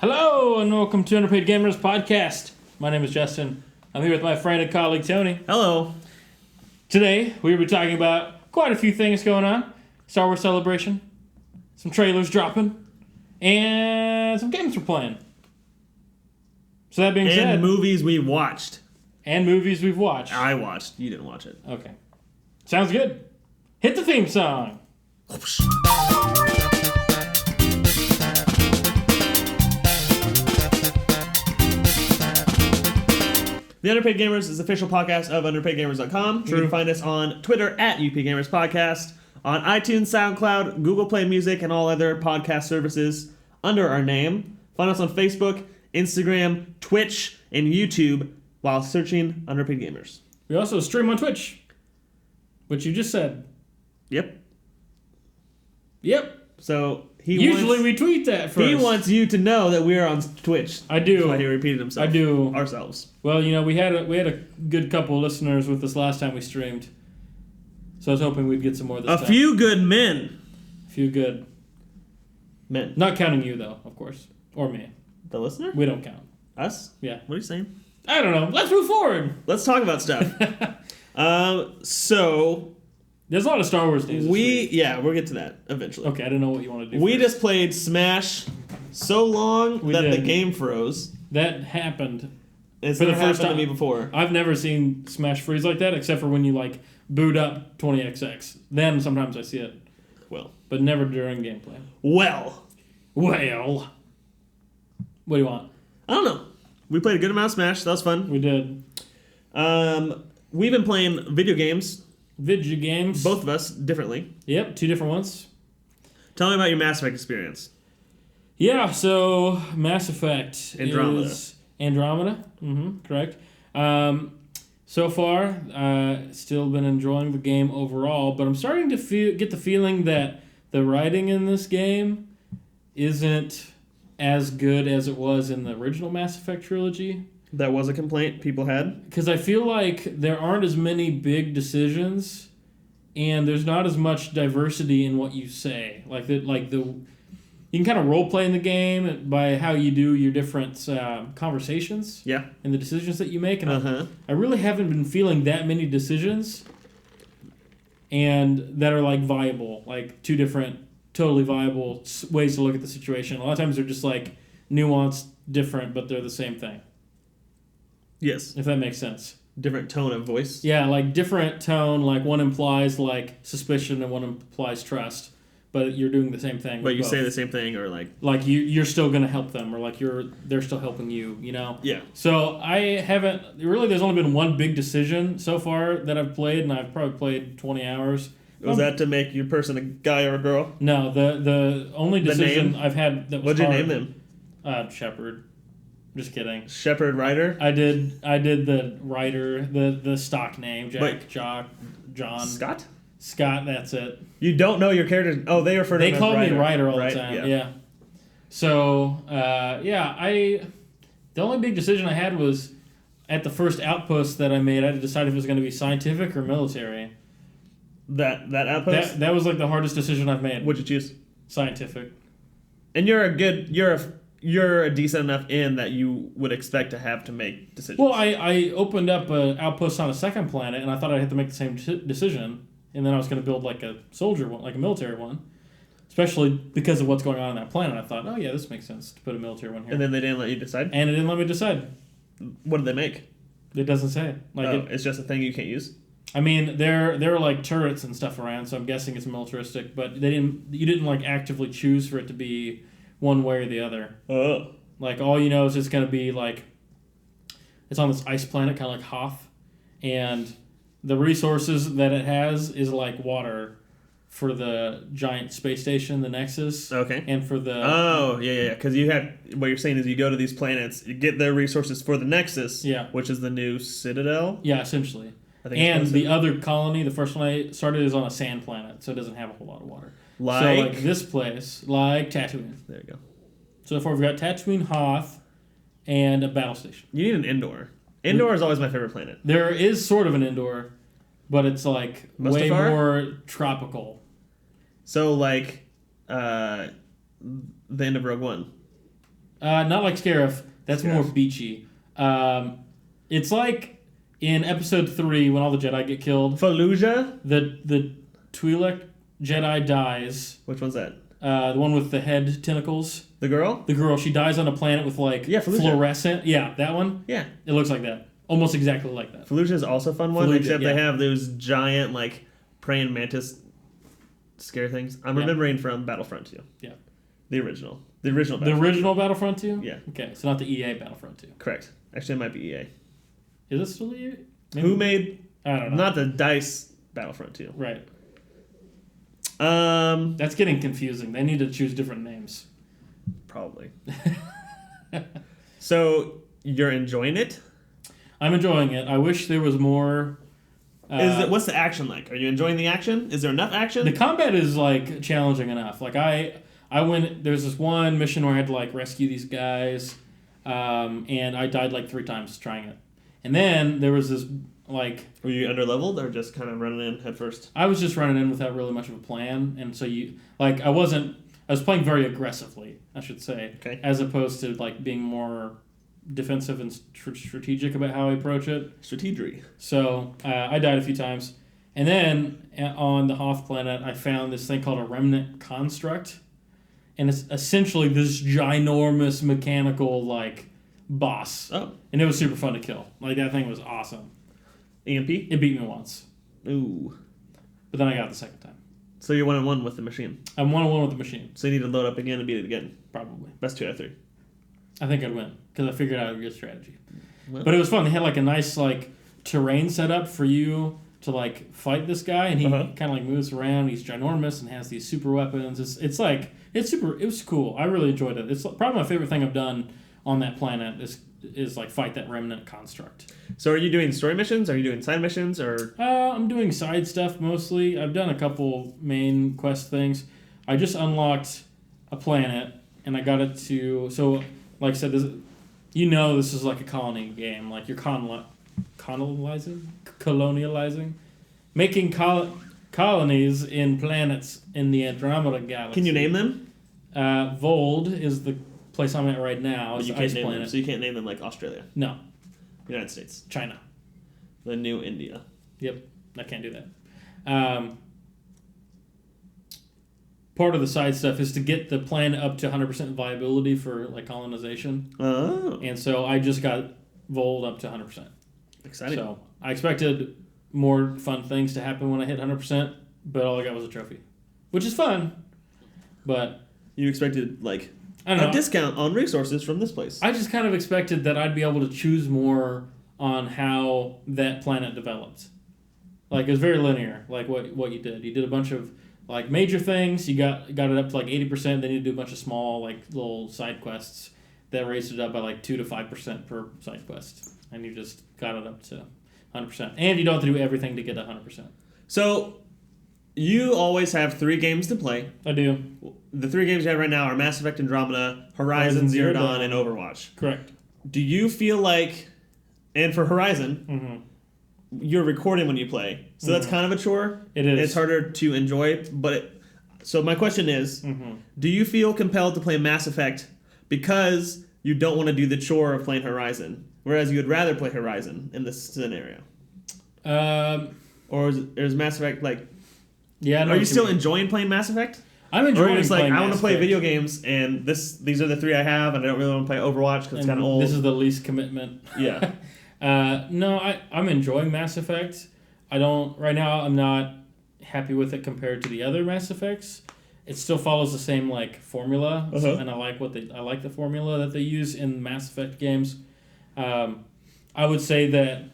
Hello, and welcome to Underpaid Gamers Podcast. My name is Justin. I'm here with my friend and colleague, Tony. Hello. Today, we will be talking about quite a few things going on. Star Wars Celebration, some trailers dropping, and some games we're playing. So that being said... And movies we watched. And movies we've watched. I watched. You didn't watch it. Okay. Sounds good. Hit the theme song. The Underpaid Gamers is the official podcast of underpaidgamers.com. True. You can find us on Twitter at upgamerspodcast, on iTunes, SoundCloud, Google Play Music, and all other podcast services under our name. Find us on Facebook, Instagram, Twitch, and YouTube while searching Underpaid Gamers. We also stream on Twitch, which you just said. Yep. Yep. So we tweet that first. He wants you to know that we are on Twitch. I do. That's why he repeated himself. I do. Ourselves. Well, you know, we had a good couple of listeners with us last time we streamed, so I was hoping we'd get some more this time. A few good men. A few good Men. Not counting you, though, of course, or me. The listener? We don't count. Us? Yeah. What are you saying? I don't know. Let's move forward. Let's talk about stuff. So There's a lot of Star Wars news. we'll get to that eventually. Okay, I don't know what you want to do. We first. just played Smash so long that the game froze. That happened. It's For the never first happened time. to me before. I've never seen Smash freeze like that, except for when you like boot up 20XX. Then sometimes I see it, Well, but never during gameplay. Well, What do you want? I don't know. We played a good amount of Smash. That was fun. We did We've been playing video games, video games. both of us, differently. Yep, two different ones. Tell me about your Mass Effect experience. Yeah, so Mass Effect Andromeda. is Andromeda. Correct. So far, still been enjoying the game overall, but I'm starting to get the feeling that the writing in this game isn't as good as it was in the original Mass Effect trilogy. That was a complaint people had. Because I feel like there aren't as many big decisions, and there's not as much diversity in what you say. You can kind of role play in the game by how you do your different conversations. Yeah. And the decisions that you make, and Uh-huh. I really haven't been feeling that many decisions, and that are like viable, like two different, totally viable ways to look at the situation. A lot of times they're just like nuanced, different, but they're the same thing. Yes. If that makes sense. Different tone of voice. Yeah, like different tone, like one implies like suspicion and one implies trust, but you're doing the same thing. But you both. say the same thing or like... Like you're still going to help them, or like they're still helping you, you know? Yeah. So I haven't, really there's only been one big decision so far that I've played, and I've probably played 20 hours. Was that to make your person a guy or a girl? No, the only decision name? I've had that was What'd you hard, name them? Shepard. Just kidding. Shepherd Ryder? I did the writer, the stock name, John. Scott, that's it. You don't know your character. Oh, they refer to him They as call me Ryder, Ryder all right? the time. Yeah. So, the only big decision I had was at the first outpost that I made, I had to decide if it was going to be scientific or military. That outpost? That was like the hardest decision I've made. What'd you choose? Scientific. And you're a decent enough in that you would expect to have to make decisions. Well, I opened up an outpost on a second planet, and I thought I'd have to make the same decision, and then I was going to build like a soldier one, like a military one, especially because of what's going on that planet. I thought, oh yeah, this makes sense to put a military one here. And then they didn't let you decide? And it didn't let me decide. What did they make? It doesn't say. It's just a thing you can't use? I mean, there are like turrets and stuff around, so I'm guessing it's militaristic, but you didn't like actively choose for it to be one way or the other. Oh. Like, all you know is it's going to be, like, it's on this ice planet, kind of like Hoth, and the resources that it has is, like, water for the giant space station, the Nexus. Okay. And for the... Oh, yeah. Because what you're saying is you go to these planets, you get their resources for the Nexus, Yeah. which is the new Citadel. Yeah, essentially. I think And the other colony, the first one I started, is on a sand planet, so it doesn't have a whole lot of water. Like? So, like, this place, like Tatooine. There you go. So far, we've got Tatooine, Hoth, and a battle station. You need an indoor. Indoor is always my favorite planet. There is sort of an indoor, but it's like way Mustafar? more tropical. So, like, the end of Rogue One. Not like Scarif. That's more beachy. It's like in episode 3 when all the Jedi get killed. Fallujah? The Twi'lek Jedi dies. Which one's that? The one with the head tentacles. The girl? The girl. She dies on a planet with like fluorescent. Yeah, that one. Yeah. It looks like that. Almost exactly like that. Fallujah is also a fun one, except they have those giant like praying mantis scare things. I'm remembering from Battlefront 2. Yeah. The original Battlefront. The original Battlefront 2? Yeah. Okay, so not the EA Battlefront 2. Correct. Actually, it might be EA. Is it still EA? Maybe. Who made... I don't know. Not the DICE Battlefront 2. Right. That's getting confusing. They need to choose different names. Probably. So, you're enjoying it? I'm enjoying it. I wish there was more... What's the action like? Are you enjoying the action? Is there enough action? The combat is like challenging enough. Like I went. There's this one mission where I had to like rescue these guys, and I died like 3 times trying it. And then there was this like. Were you underleveled or just kind of running in head first? I was just running in without really much of a plan, and so I was playing very aggressively, I should say, as opposed to like being more defensive and strategic about how I approach it. Strategery. So I died a few times. And then on the Hoth planet, I found this thing called a remnant construct. And it's essentially this ginormous mechanical, like, boss. Oh. And it was super fun to kill. Like, that thing was awesome. EMP? It beat me once. Ooh. But then I got it the second time. So you're 1-on-1 with the machine? I'm 1-on-1 with the machine. So you need to load up again and beat it again? Probably. Best 2 out of 3. I think I'd win, because I figured out a good strategy. Well. But it was fun. They had, like, a nice, like, terrain set up for you to, like, fight this guy, and he kind of, like, moves around. He's ginormous and has these super weapons. It was cool. I really enjoyed it. It's probably my favorite thing I've done on that planet is like, fight that remnant construct. So are you doing story missions? Are you doing side missions? Or I'm doing side stuff mostly. I've done a couple main quest things. I just unlocked a planet, and I got it to... So... Like I said, this is like a colony game. Like you're colonializing, making colonies in planets in the Andromeda galaxy. Can you name them? Vold is the place I'm at right now. It's you can't name them, so you can't name them like Australia. No. United States. China. The new India. Yep, I can't do that. Part of the side stuff is to get the planet up to 100% viability for like colonization. Oh. And so I just got Vold up to 100%. Exciting. So I expected more fun things to happen when I hit 100%, but all I got was a trophy, which is fun. But you expected like I don't know, discount on resources from this place. I just kind of expected that I'd be able to choose more on how that planet developed. Like it was very linear, like what you did. You did a bunch of like major things, you got it up to like 80%, then you do a bunch of small like little side quests that raised it up by like 2 to 5% per side quest. And you just got it up to 100%. And you don't have to do everything to get 100%. So you always have 3 games to play. I do. The 3 games you have right now are Mass Effect Andromeda, Horizon Zero Dawn, and Overwatch. Correct. Do you feel like, and for Horizon, you're recording when you play, so that's kind of a chore. It is. It's harder to enjoy, so my question is, do you feel compelled to play Mass Effect because you don't want to do the chore of playing Horizon, whereas you would rather play Horizon in this scenario? Or is Mass Effect like... Yeah. Are you still enjoying playing Mass Effect? I'm enjoying it's like, playing I want to play Effect. video games, and these are the 3 I have, and I don't really want to play Overwatch because it's kind of old. This is the least commitment. Yeah. No, I'm enjoying Mass Effect. Right now I'm not happy with it compared to the other Mass Effects. It still follows the same like formula, and I like the formula that they use in Mass Effect games. I would say that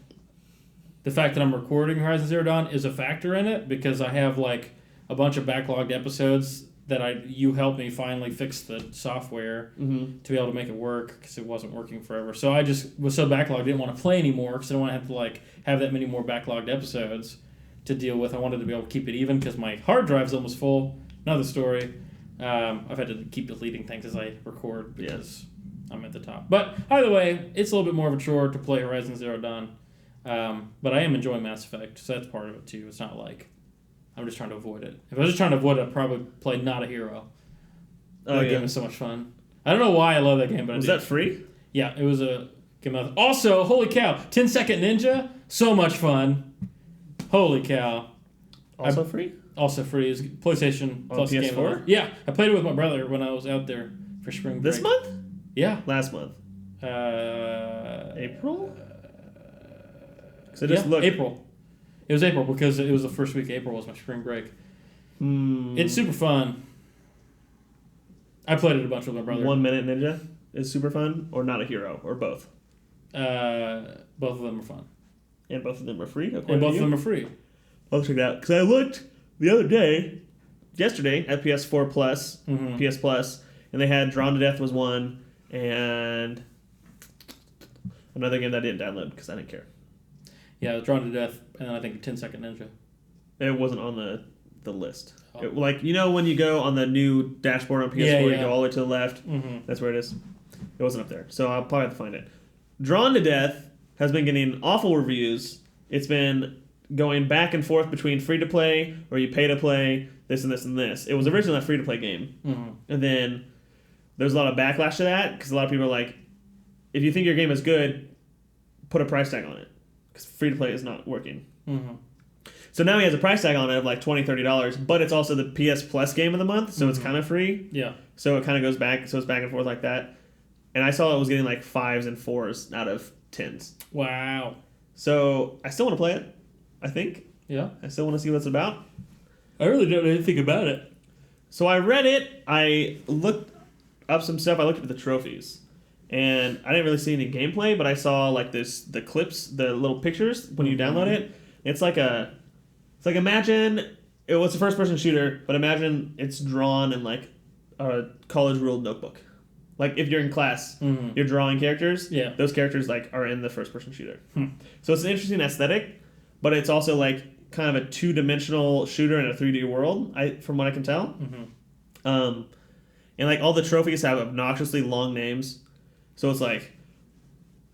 the fact that I'm recording Horizon Zero Dawn is a factor in it because I have like a bunch of backlogged episodes that you helped me finally fix the software to be able to make it work because it wasn't working forever. So I just was so backlogged, I didn't want to play anymore because I didn't want to have to like have that many more backlogged episodes to deal with. I wanted to be able to keep it even because my hard drive's almost full. Another story. I've had to keep deleting things as I record because I'm at the top. But either way, it's a little bit more of a chore to play Horizon Zero Dawn. But I am enjoying Mass Effect, so that's part of it too. It's not like I'm just trying to avoid it. If I was just trying to avoid it, I'd probably play Not a Hero. That game is so much fun. I don't know why I love that game, but Was I did. that free? Yeah, it was a game. Also, holy cow, 10 Second Ninja, so much fun. Holy cow. Also free? Also free. It's PlayStation Plus PS4? game. Yeah, I played it with my brother when I was out there for spring break. This month? Yeah. Last month. April? So April. It was April because it was the first week of April was my spring break. It's super fun. I played it a bunch with my brother. 1 Minute Ninja is super fun, or Not a Hero, or both? Both of them are fun. And both of them are free? And both of them are free. I'll check it out. Because I looked the other day, yesterday, at PS4 Plus, PS Plus, and they had Drawn to Death was one, and another game that I didn't download because I didn't care. Yeah, it was Drawn to Death, and I think 10 Second Ninja. It wasn't on the list. Oh. Like, you know when you go on the new dashboard on PS4, you go all the way to the left? That's where it is. It wasn't up there. So I'll probably have to find it. Drawn to Death has been getting awful reviews. It's been going back and forth between free-to-play or you pay to play, this and this and this. It was originally a free-to-play game. And then there's a lot of backlash to that because a lot of people are like, if you think your game is good, put a price tag on it because free-to-play is not working. So now he has a price tag on it of like $20, $30, but it's also the PS Plus game of the month, so it's kind of free. Yeah. So it kind of goes back, so it's back and forth like that. And I saw it was getting like 5s and 4s out of 10s. Wow. So I still want to play it, I think. Yeah. I still want to see what it's about. I really don't know anything about it. So I read it, I looked up some stuff, I looked at the trophies. And I didn't really see any gameplay, but I saw like the clips, the little pictures when you download it. It's like imagine it was a first-person shooter, but imagine it's drawn in like a college-ruled notebook. Like if you're in class, you're drawing characters. Yeah. Those characters like are in the first-person shooter. So it's an interesting aesthetic, but it's also like kind of a two-dimensional shooter in a 3D world. From what I can tell. And like all the trophies have obnoxiously long names, so it's like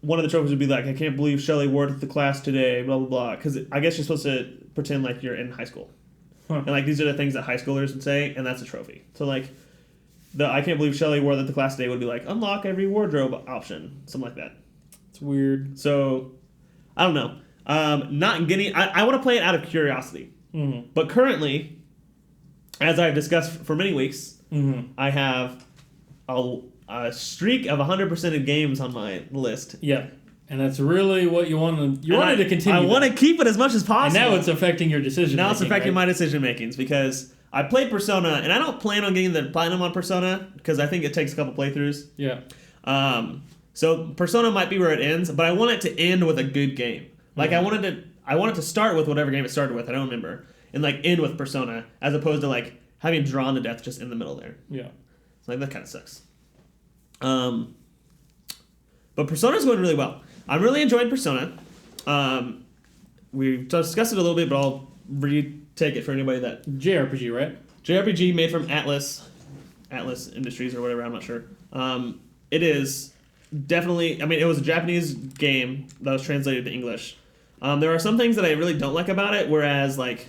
one of the trophies would be like, I can't believe Shelley wore it to the class today, blah, blah, blah. Because I guess you're supposed to pretend like you're in high school. And like these are the things that high schoolers would say, and that's a trophy. So like the I can't believe Shelley wore that to class today would be like, unlock every wardrobe option. Something like that. It's weird. So, I don't know. Not getting... I want to play it out of curiosity. But currently, as I've discussed for many weeks, I have a streak of 100% of games on my list. Yeah. And that's really what you wanted to continue. I want to keep it as much as possible. And now it's affecting your decision Now it's affecting my decision makings because I played Persona, and I don't plan on getting the platinum on Persona because I think it takes a couple playthroughs. Yeah. So Persona might be where it ends, but I want it to end with a good game. Like I want it to start with whatever game it started with. I don't remember, and like end with Persona, as opposed to like having Drawn to Death just in the middle there. Yeah. So like that kind of sucks. But Persona's going really well. I'm really enjoying Persona. We've discussed it a little bit, but I'll retake it for anybody that... JRPG, right? JRPG made from Atlas Industries or whatever, I'm not sure. It is definitely... I mean, it was a Japanese game that was translated to English. There are some things that I really don't like about it, whereas, like,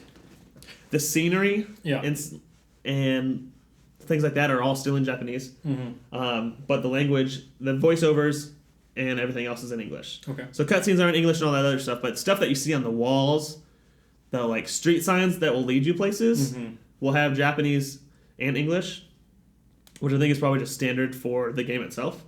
the scenery and things like that are all still in Japanese. But the language, the voiceovers... and everything else is in English. Okay. So cutscenes are in English and all that other stuff, but stuff that you see on the walls, the like street signs that will lead you places, will have Japanese and English, which I think is probably just standard for the game itself.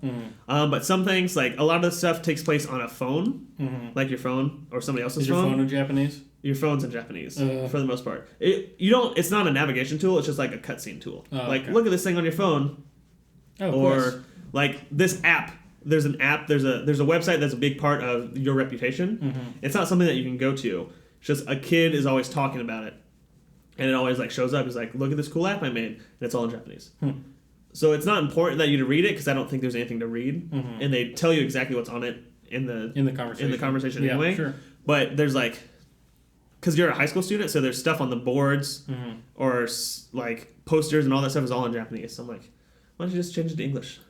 But some things, like a lot of the stuff takes place on a phone, like your phone or somebody else's phone. Is your phone in Japanese? Your phone's in Japanese for the most part. It's not a navigation tool. It's just like a cutscene tool. Look at this thing on your phone, or like this app. There's an app, there's a website that's a big part of your reputation. It's not something that you can go to. It's just a kid is always talking about it. And it always like shows up. It's like, look at this cool app I made. And it's all in Japanese. So it's not important that you to read it because I don't think there's anything to read. And they tell you exactly what's on it in the conversation anyway. Sure. But there's like, because you're a high school student, so there's stuff on the boards or like posters and all that stuff is all in Japanese. So I'm like, why don't you just change it to English?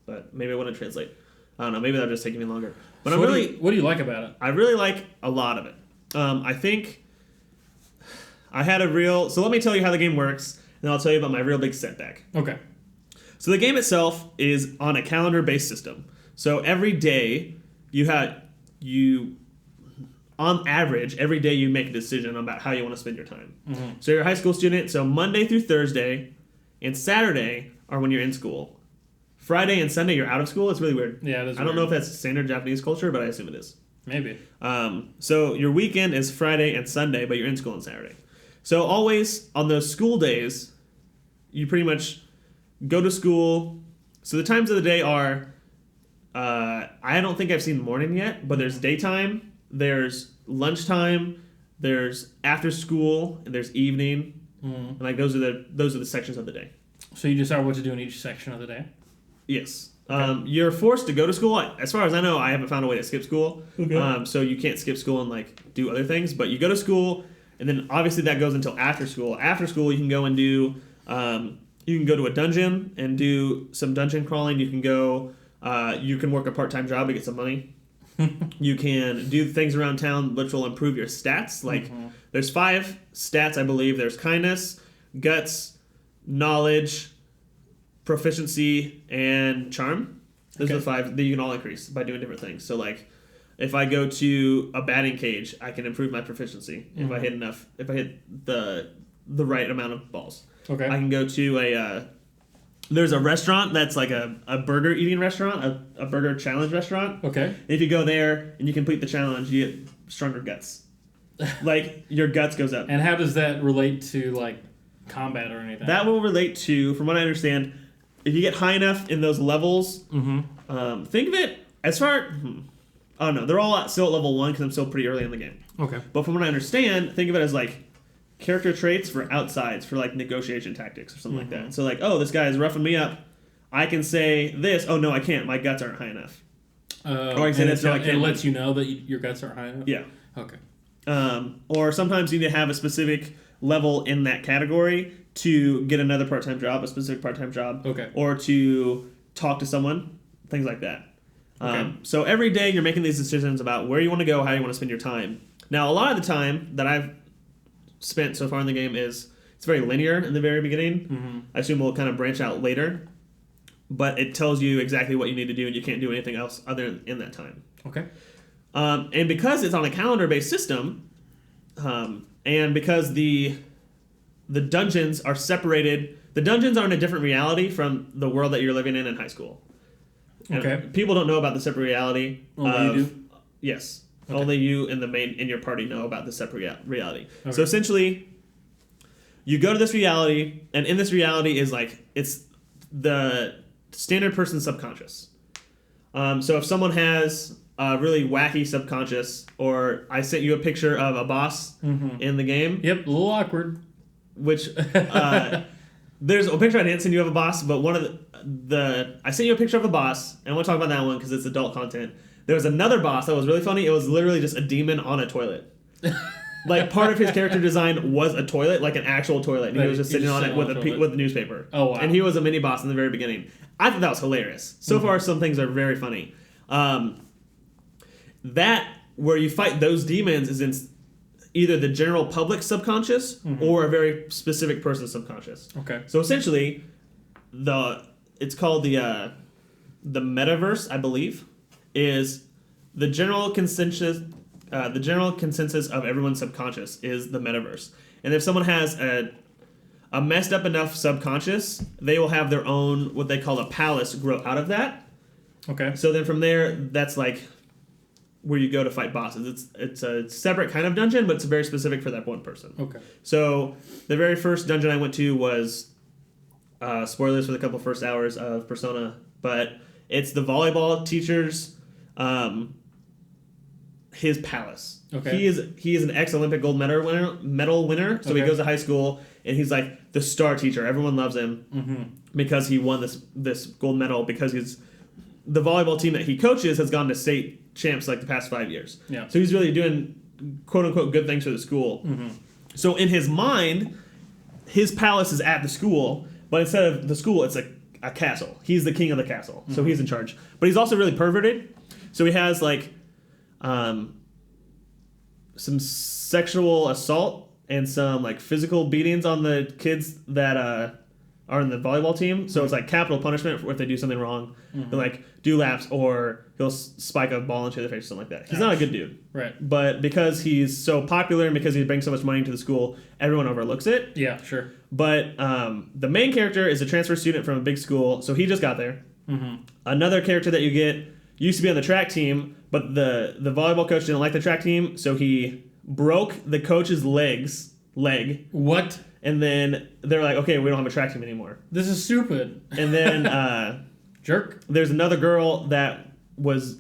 But maybe it wouldn't translate. I don't know. Maybe that'll just take me longer. But so what do you like about it? I really like a lot of it. I think I had a real... So let me tell you how the game works, and I'll tell you about my real big setback. Okay. So the game itself is on a calendar-based system. So every day on average, every day you make a decision about how you want to spend your time. Mm-hmm. So you're a high school student, so Monday through Thursday and Saturday are when you're in school. Friday and Sunday you're out of school. It's really weird. Yeah, it is I don't know if that's standard Japanese culture, but I assume it is. Maybe. So your weekend is Friday and Sunday, but you're in school on Saturday. So always on those school days, you pretty much go to school. So the times of the day are, I don't think I've seen morning yet, but there's daytime, there's lunchtime, there's after school, and there's evening. And like those are the sections of the day. So you decide what to do in each section of the day? Yes. Okay. You're forced to go to school. As far as I know, I haven't found a way to skip school. Okay. So you can't skip school and like do other things, but you go to school, and then obviously that goes until after school. After school, you can go and do, you can go to a dungeon and do some dungeon crawling. You can go, you can work a part-time job to get some money. You can do things around town which will improve your stats. Like there's 5 stats, I believe. There's kindness, guts, knowledge, proficiency, and charm. Those are the 5 that you can all increase by doing different things. So like if I go to a batting cage, I can improve my proficiency if I hit the right amount of balls. Okay. I can go to there's a restaurant that's like a burger eating restaurant, a burger challenge restaurant. Okay. And if you go there and you complete the challenge, you get stronger guts. Like your guts goes up. And how does that relate to like combat or anything? That will relate to, from what I understand, if you get high enough in those levels, think of it as far. I don't know. They're all still at level 1 because I'm still pretty early in the game. Okay. But from what I understand, think of it as like character traits for outsides, for like negotiation tactics or something like that. So like, oh, this guy is roughing me up. I can say this. Oh no, I can't. My guts aren't high enough. Or I can say this. It lets you know that your guts aren't high enough. Yeah. Okay. Or sometimes you need to have a specific level in that category to get another part-time job, a specific part-time job. Okay. Or to talk to someone, things like that. Okay. So every day you're making these decisions about where you want to go, how you want to spend your time. Now, a lot of the time that I've spent so far in the game it's very linear in the very beginning. I assume we'll kind of branch out later, but it tells you exactly what you need to do, and you can't do anything else other than in that time. Okay. And because it's on a calendar-based system, and because the dungeons are separated, the dungeons are in a different reality from the world that you're living in high school. Okay. And people don't know about the separate reality. Only you do? Yes. Okay. Only you and in your party know about the separate reality. Okay. So essentially, you go to this reality, and in this reality is like, it's the standard person's subconscious. So if someone has a really wacky subconscious, or I sent you a picture of a boss in the game. Yep, a little awkward. Which, there's a picture I didn't send you of a boss, but one of I sent you a picture of a boss, and we'll talk about that one because it's adult content. There was another boss that was really funny. It was literally just a demon on a toilet. Like, part of his character design was a toilet, like an actual toilet, and he was just sitting on it with a newspaper. Oh, wow. And he was a mini boss in the very beginning. I thought that was hilarious. So far, some things are very funny. That, where you fight those demons, is in either the general public subconscious or a very specific person's subconscious. Okay. So essentially, it's called the metaverse, I believe, is the general consensus. The general consensus of everyone's subconscious is the metaverse. And if someone has a messed up enough subconscious, they will have their own, what they call a palace, grow out of that. Okay. So then from there, that's like where you go to fight bosses. It's a separate kind of dungeon, but it's very specific for that one person. Okay. So the very first dungeon I went to was, spoilers for the couple first hours of Persona, but it's the volleyball teacher's his palace. Okay. He is an ex-Olympic gold medal winner. So he goes to high school and he's like the star teacher. Everyone loves him because he won this gold medal, because the volleyball team that he coaches has gone to state champs like the past 5 years. Yeah. So he's really doing quote unquote good things for the school. So in his mind, his palace is at the school, but instead of the school, it's a castle. He's the king of the castle. So he's in charge. But he's also really perverted. So he has like some sexual assault and some like physical beatings on the kids that are in the volleyball team. So it's like capital punishment if they do something wrong. They'll like do laps, or he'll spike a ball into their face or something like that. He's not a good dude. Right. But because he's so popular and because he brings so much money into the school, everyone overlooks it. Yeah, sure. But the main character is a transfer student from a big school, so he just got there. Another character that you get used to be on the track team, but the volleyball coach didn't like the track team, so he broke the coach's leg. What? And then they're like, okay, we don't have a track team anymore. This is stupid. And then jerk. There's another girl that was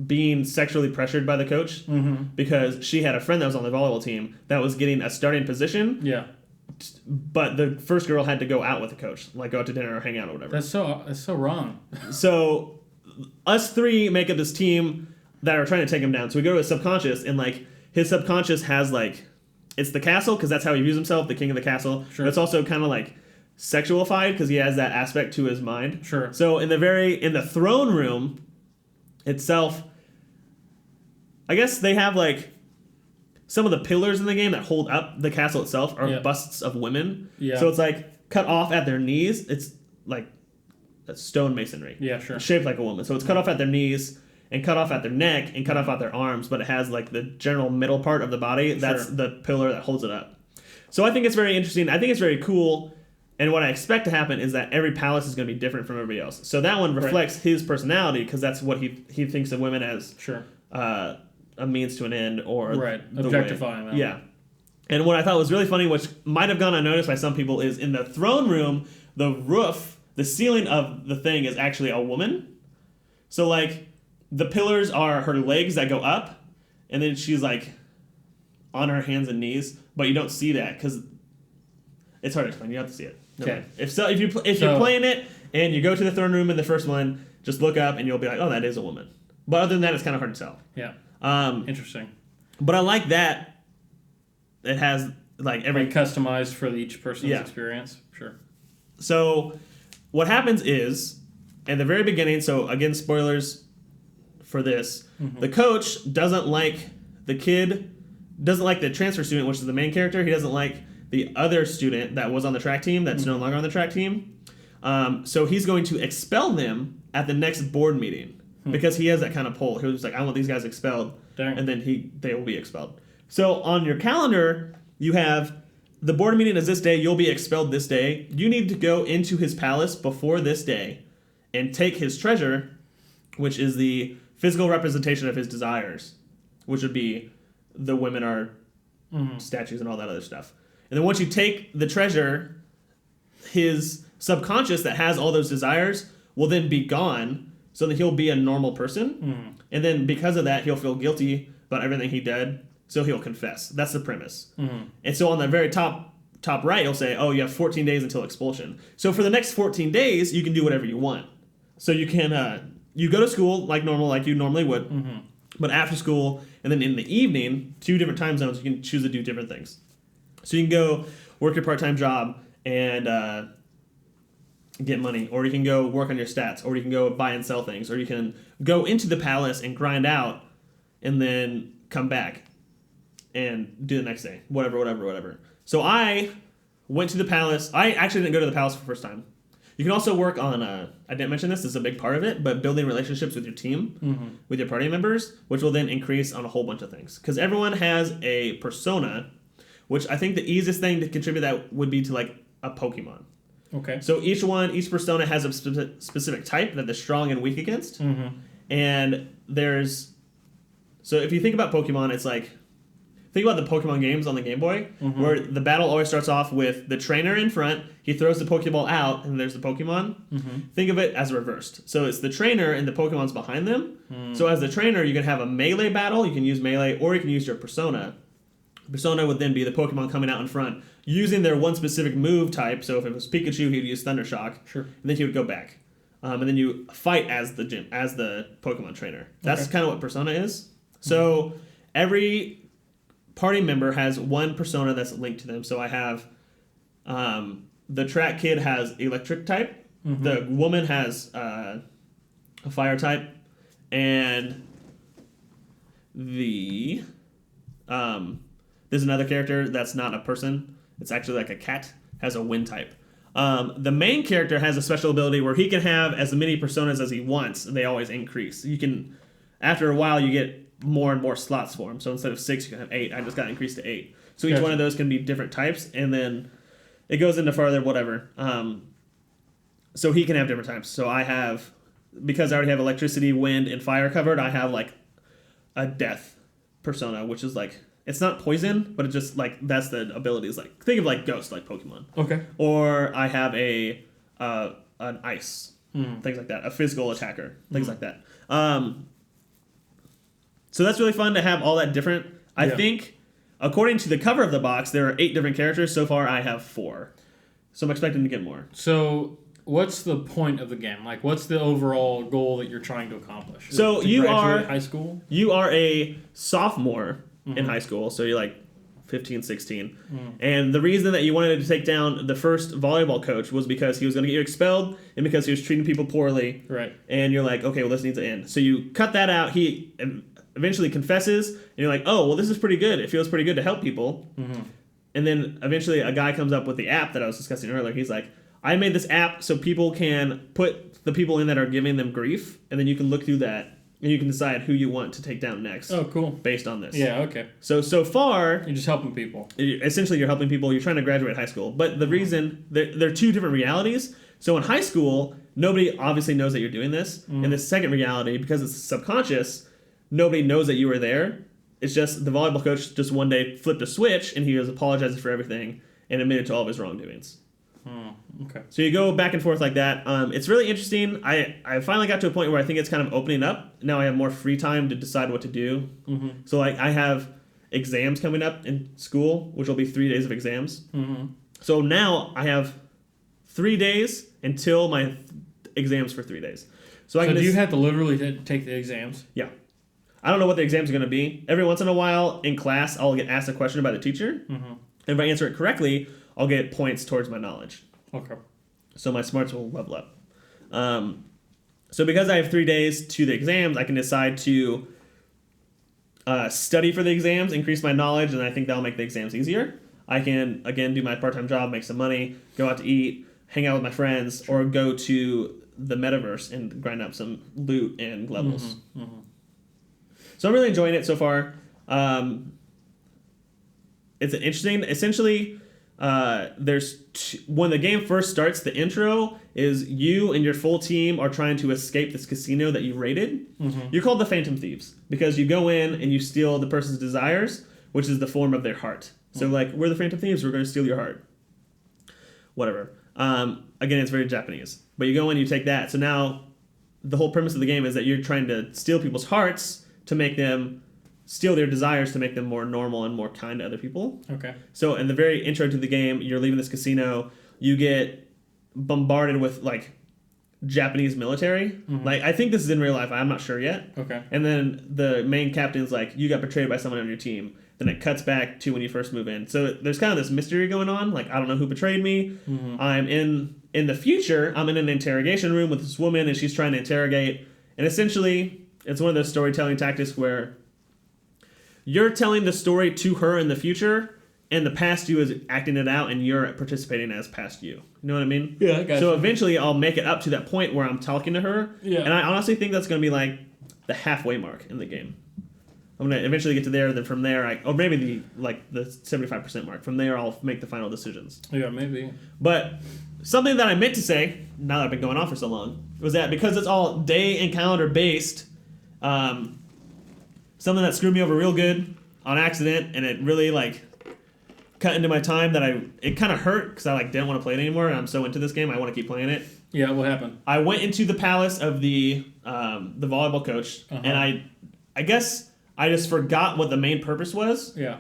being sexually pressured by the coach because she had a friend that was on the volleyball team that was getting a starting position. Yeah. But the first girl had to go out with the coach, like go out to dinner or hang out or whatever. That's so wrong. So us three make up this team that are trying to take him down. So we go to his subconscious, and like his subconscious has like, it's the castle because that's how he views himself, the king of the castle. Sure. But it's also kind of like sexualified because he has that aspect to his mind. Sure. So in the throne room itself, I guess they have like some of the pillars in the game that hold up the castle itself are busts of women. Yeah. So it's like cut off at their knees. It's like a stone masonry. Yeah, sure. Shaped like a woman. So it's cut off at their knees and cut off at their neck and cut off at their arms, but it has like the general middle part of the body. That's the pillar that holds it up. So I think it's very interesting. I think it's very cool. And what I expect to happen is that every palace is going to be different from everybody else. So that one reflects his personality because that's what he thinks of women as. Sure. A means to an end, or objectifying them. Yeah. And what I thought was really funny, which might have gone unnoticed by some people, is in the throne room, the roof, the ceiling of the thing is actually a woman. So like the pillars are her legs that go up, and then she's like on her hands and knees, but you don't see that because it's hard to explain. You have to see it. Okay. If you're playing it and you go to the throne room in the first one, just look up and you'll be like, oh, that is a woman. But other than that, it's kind of hard to tell. Yeah. Interesting. But I like that it has like every customized for each person's experience. Sure. So what happens is at the very beginning, so again, spoilers for this, the coach doesn't like the transfer student, which is the main character. He doesn't like the other student that was on the track team that's no longer on the track team. So he's going to expel them at the next board meeting. Because he has that kind of pull. He was like, I want these guys expelled. Dang. And then they will be expelled. So on your calendar, you have the board meeting is this day. You'll be expelled this day. You need to go into his palace before this day and take his treasure, which is the physical representation of his desires, which would be the women are statues and all that other stuff. And then once you take the treasure, his subconscious that has all those desires will then be gone. So that he'll be a normal person, and then because of that, he'll feel guilty about everything he did, so he'll confess. That's the premise. And so on the very top right, he'll say, oh, you have 14 days until expulsion. So for the next 14 days, you can do whatever you want. So you can you go to school like normal, like you normally would, but after school, and then in the evening, 2 different time zones, you can choose to do different things. So you can go work your part-time job and get money, or you can go work on your stats, or you can go buy and sell things, or you can go into the palace and grind out and then come back and do the next day, whatever. So I went to the palace. I actually didn't go to the palace for the first time. You can also work on I didn't mention this is a big part of it, but building relationships with your team, with your party members, which will then increase on a whole bunch of things, because everyone has a persona, which I think the easiest thing to contribute that would be to like a Pokemon. Okay. So each persona has a specific type that they're strong and weak against. And so if you think about Pokemon, it's like, think about the Pokemon games on the Game Boy, where the battle always starts off with the trainer in front, he throws the Pokeball out, and there's the Pokemon. Think of it as reversed. So it's the trainer and the Pokemon's behind them. So as the trainer, you can have a melee battle, you can use melee, or you can use your persona. Persona would then be the Pokemon coming out in front, using their one specific move type. So if it was Pikachu, he'd use Thunder Shock. Sure. And then he would go back. And then you fight as the Pokemon trainer. That's kind of what Persona is. So every party member has one persona that's linked to them. So I have the track kid has electric type. The woman has a fire type. And there's another character that's not a person. It's actually like a cat, has a wind type. The main character has a special ability where he can have as many personas as he wants, and they always increase. You can, after a while, you get more and more slots for him. So instead of 6, you can have 8. I just got increased to 8. So each one of those can be different types, and then it goes into farther, whatever. So he can have different types. So I have, because I already have electricity, wind, and fire covered, I have like a death persona, which is like, it's not poison, but it's just like, that's the ability. Is like, think of like Ghost, like Pokemon. Okay. Or I have an ice, things like that. A physical attacker, things like that. So that's really fun to have all that different. I think, according to the cover of the box, there are 8 different characters. So far, I have 4. So I'm expecting to get more. So what's the point of the game? Like, what's the overall goal that you're trying to accomplish? So you are high school? You are a sophomore in high school. So you're like 15, 16. And the reason that you wanted to take down the first volleyball coach was because he was going to get you expelled and because he was treating people poorly. Right. And you're like, okay, well, this needs to end. So you cut that out. He eventually confesses, and you're like, oh, well, this is pretty good. It feels pretty good to help people. And then eventually a guy comes up with the app that I was discussing earlier. He's like, I made this app so people can put the people in that are giving them grief, and then you can look through that, and you can decide who you want to take down next. Oh, cool. Based on this. Yeah, okay. So far, you're just helping people. Essentially, you're helping people. You're trying to graduate high school. But the reason, there are 2 different realities. So in high school, nobody obviously knows that you're doing this. In the second reality, because it's subconscious, nobody knows that you were there. It's just the volleyball coach just one day flipped a switch, and he was apologizing for everything and admitted to all of his wrongdoings. Okay. So you go back and forth like that. It's really interesting. I finally got to a point where I think it's kind of opening up. Now I have more free time to decide what to do. So like I have exams coming up in school, which will be 3 days of exams. So now I have 3 days until my exams for 3 days. So do you have to literally take the exams? Yeah. I don't know what the exams are going to be. Every once in a while in class, I'll get asked a question by the teacher. And if I answer it correctly, I'll get points towards my knowledge. Okay. So my smarts will level up. So because I have 3 days to the exams, I can decide to study for the exams, increase my knowledge, and I think that'll make the exams easier. I can, again, do my part-time job, make some money, go out to eat, hang out with my friends, or go to the metaverse and grind up some loot and levels. So I'm really enjoying it so far. It's interesting. Essentially, when the game first starts, the intro is you and your full team are trying to escape this casino that you raided. You're called the Phantom Thieves because you go in and you steal the person's desires, which is the form of their heart. So like, we're the Phantom Thieves, we're going to steal your heart. Whatever. Again, it's very Japanese. But you go in, you take that. So now the whole premise of the game is that you're trying to steal people's hearts to make them steal their desires to make them more normal and more kind to other people. Okay. So in the very intro to the game, you're leaving this casino, you get bombarded with like Japanese military. Like, I think this is in real life, I'm not sure yet. Okay. And then the main captain's like, you got betrayed by someone on your team. Then it cuts back to when you first move in. So there's kind of this mystery going on. Like, I don't know who betrayed me. I'm in the future, I'm in an interrogation room with this woman and she's trying to interrogate. And essentially, it's one of those storytelling tactics where you're telling the story to her in the future, and the past you is acting it out, and you're participating as past you. You know what I mean? Yeah, I got you. So eventually I'll make it up to that point where I'm talking to her. Yeah. And I honestly think that's going to be like the halfway mark in the game. I'm going to eventually get to there, then from there, or maybe the 75% mark. From there, I'll make the final decisions. Yeah, maybe. But something that I meant to say, now that I've been going on for so long, was that because it's all day and calendar based, something that screwed me over real good on accident, and it really cut into my time that it kind of hurt because I didn't want to play it anymore, and I'm so into this game I want to keep playing it. Yeah, what happened? I went into the palace of the volleyball coach, and I guess I just forgot what the main purpose was. Yeah.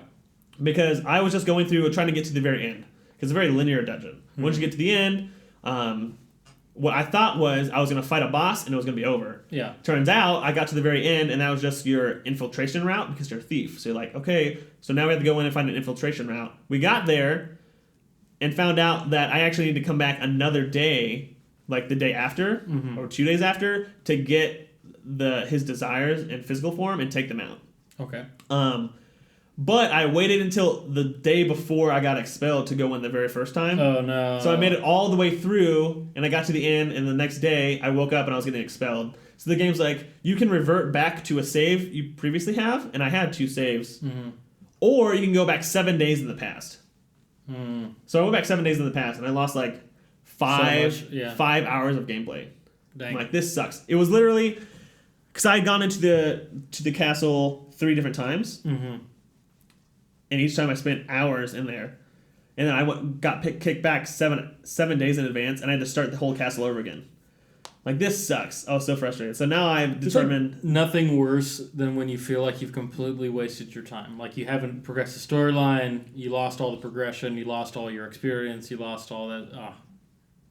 Because I was just going through trying to get to the very end, because it's a very linear dungeon. Once you get to the end, what I thought was I was going to fight a boss and it was going to be over. Yeah. Turns out I got to the very end and that was just your infiltration route because you're a thief. So you're like, okay, so now we have to go in and find an infiltration route. We got there and found out that I actually need to come back another day, like the day after or 2 days after, to get his desires in physical form and take them out. Okay. But I waited until the day before I got expelled to go in the very first time. Oh, no. So I made it all the way through, and I got to the end, and the next day I woke up and I was getting expelled. So the game's like, you can revert back to a save you previously have, and I had 2 saves. Mm-hmm. Or you can go back 7 days in the past. So I went back 7 days in the past, and I lost like 5 hours of gameplay. Dang. I'm like, this sucks. It was literally, because I had gone into the castle 3 different times. Mm-hmm. And each time I spent hours in there. And then I got kicked back 7 days in advance, and I had to start the whole castle over again. Like, this sucks. I was so frustrated. So now I've determined... Like nothing worse than when you feel like you've completely wasted your time. Like, you haven't progressed the storyline, you lost all the progression, you lost all your experience, you lost all that...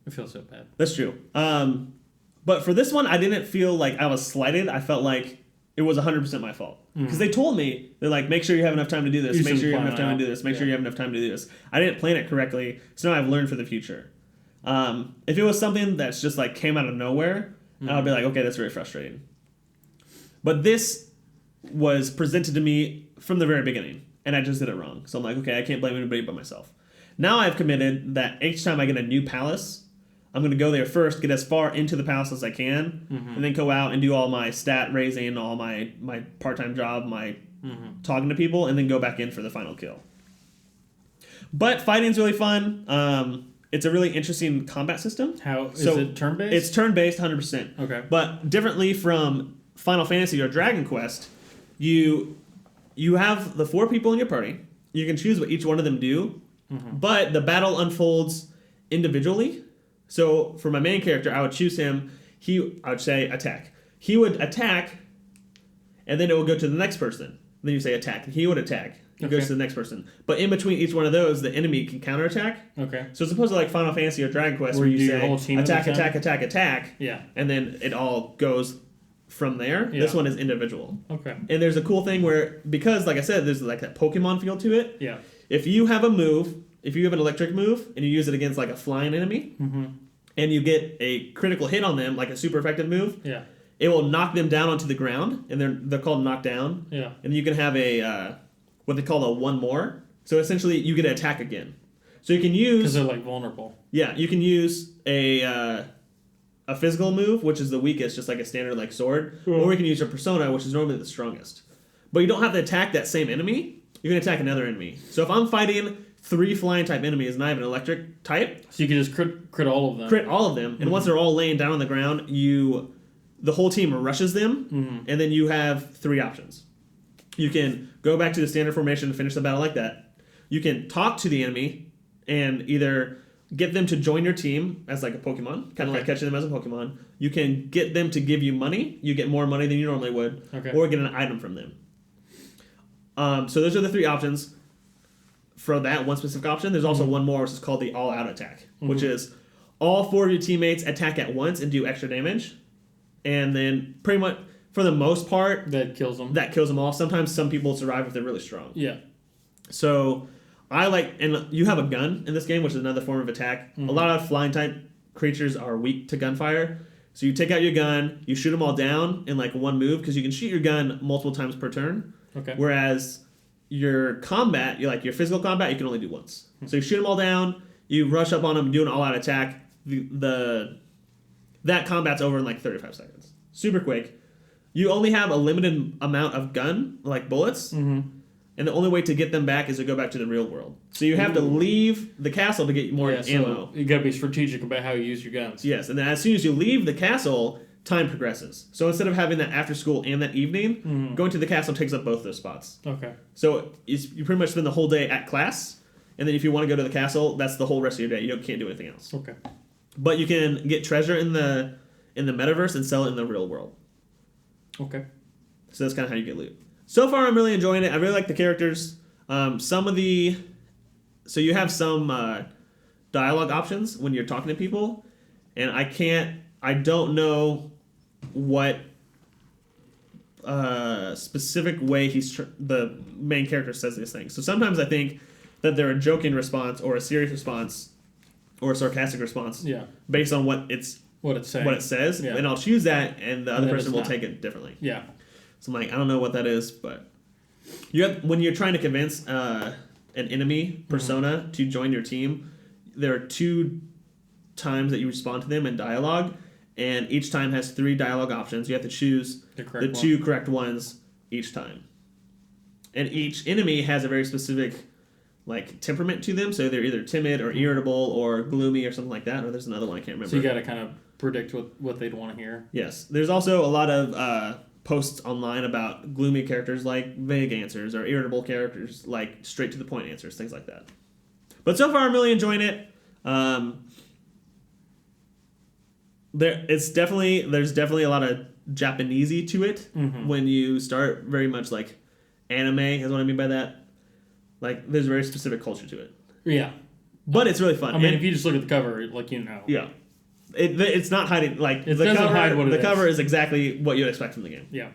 I feel so bad. That's true. But for this one, I didn't feel like I was slighted. I felt like it was 100% my fault. Because they told me, they're like, make sure you have enough time to do this, make sure you have enough time to do this, make sure you have enough time to do this. I didn't plan it correctly, so now I've learned for the future. If it was something that's just like came out of nowhere, I'd be like, okay, that's very frustrating. But this was presented to me from the very beginning, and I just did it wrong. So I'm like, okay, I can't blame anybody but myself. Now I've committed that each time I get a new palace, I'm going to go there first, get as far into the palace as I can, and then go out and do all my stat raising, all my part-time job, my talking to people, and then go back in for the final kill. But fighting's really fun. It's a really interesting combat system. Is it turn-based? It's turn-based, 100%. Okay. But differently from Final Fantasy or Dragon Quest, you have the 4 people in your party. You can choose what each one of them do, but the battle unfolds individually. So for my main character, I would choose him. I would say attack. He would attack, and then it would go to the next person. Then you say attack. He would attack. It goes to the next person. But in between each one of those, the enemy can counterattack. Okay. So as opposed to like Final Fantasy or Dragon Quest where you say attack, attack. Yeah. And then it all goes from there. Yeah. This one is individual. Okay. And there's a cool thing where, because like I said, there's like that Pokemon feel to it. Yeah. If you have a move, if you have an electric move, and you use it against like a flying enemy, and you get a critical hit on them, like a super effective move, it will knock them down onto the ground, and they're called knockdown. Yeah. And you can have a what they call a one more. So essentially, you get to attack again. So you can use, because they're like vulnerable. Yeah, you can use a physical move, which is the weakest, just like a standard like sword, or you can use a persona, which is normally the strongest. But you don't have to attack that same enemy. You can attack another enemy. So if I'm fighting 3 flying type enemies and I have an electric type, so you can just crit all of them. Crit all of them, and once they're all laying down on the ground, the whole team rushes them, and then you have 3 options. You can go back to the standard formation and finish the battle like that. You can talk to the enemy and either get them to join your team as like a Pokemon, kind of like catching them as a Pokemon. You can get them to give you money. You get more money than you normally would, or get an item from them. So those are the 3 options for that one specific option. There's also one more, which is called the all-out attack, which is all 4 of your teammates attack at once and do extra damage. And then pretty much, for the most part, that kills them. That kills them all. Sometimes some people survive if they're really strong. Yeah. So I like, and you have a gun in this game, which is another form of attack. A lot of flying type creatures are weak to gunfire. So you take out your gun, you shoot them all down in like one move, because you can shoot your gun multiple times per turn. Okay. Whereas your combat, your physical combat, you can only do once. So you shoot them all down, you rush up on them, do an all-out attack. That combat's over in like 35 seconds. Super quick. You only have a limited amount of gun, like bullets, and the only way to get them back is to go back to the real world. So you have to leave the castle to get more ammo. So you got to be strategic about how you use your guns. Yes, and then as soon as you leave the castle, time progresses. So instead of having that after school and that evening, going to the castle takes up both those spots. Okay. So you pretty much spend the whole day at class, and then if you want to go to the castle, that's the whole rest of your day. You can't do anything else. Okay. But you can get treasure in the metaverse and sell it in the real world. Okay. So that's kind of how you get loot. So far, I'm really enjoying it. I really like the characters. So you have some dialogue options when you're talking to people, and I don't know what specific way the main character says these things. So sometimes I think that they're a joking response or a serious response or a sarcastic response based on what it says, yeah. And I'll choose that, and the other person will take it differently. Yeah. So I'm like, I don't know what that is, but when you're trying to convince an enemy persona to join your team, there are 2 times that you respond to them in dialogue, and each time has 3 dialogue options. You have to choose the 2 correct ones each time. And each enemy has a very specific temperament to them, so they're either timid or irritable or gloomy or something like that, or there's another one I can't remember. So you got to kind of predict what they'd want to hear. Yes. There's also a lot of posts online about gloomy characters like vague answers, or irritable characters like straight to the point answers, things like that. But so far I'm really enjoying it. There's definitely a lot of Japanesey to it when you start. Very much like anime is what I mean by that. There's a very specific culture to it. Yeah. But it's really fun. I mean, if you just look at the cover, Yeah. It's not hiding. It doesn't hide what it is. The cover is exactly what you'd expect from the game. Yeah.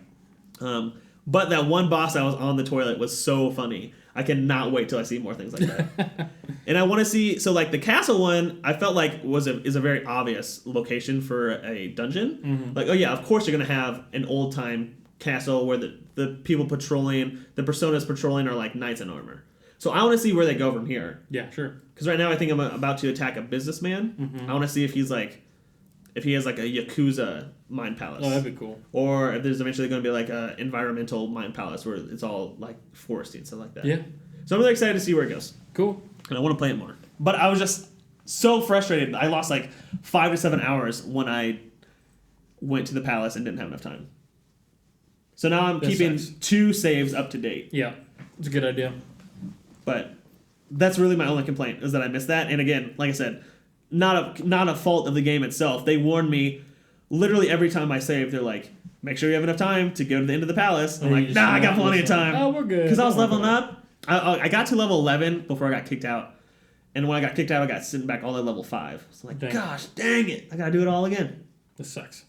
But that one boss that was on the toilet was so funny. I cannot wait till I see more things like that. And I want to see. So the castle one, I felt like is a very obvious location for a dungeon. Oh yeah, of course you're gonna have an old time castle where the people patrolling, the personas patrolling are knights in armor. So I want to see where they go from here. Yeah, sure. Because right now I think I'm about to attack a businessman. I want to see if he's if he has a Yakuza mind palace. Oh, that'd be cool. Or if there's eventually going to be a environmental mind palace where it's all foresty and stuff like that. Yeah. So I'm really excited to see where it goes. Cool. And I want to play it more. But I was just so frustrated. I lost 5 to 7 hours when I went to the palace and didn't have enough time. So now I'm keeping 2 saves up to date. Yeah. It's a good idea. But that's really my only complaint, is that I missed that. And again, like I said, not a fault of the game itself. They warned me literally every time I saved. They're like, make sure you have enough time to go to the end of the palace. I'm like, nah, I got plenty of time. Oh, we're good. Because I was leveling up. I got to level 11 before I got kicked out. And when I got kicked out, I got sitting back all at level 5. So I'm like, gosh, dang it. I got to do it all again. This sucks.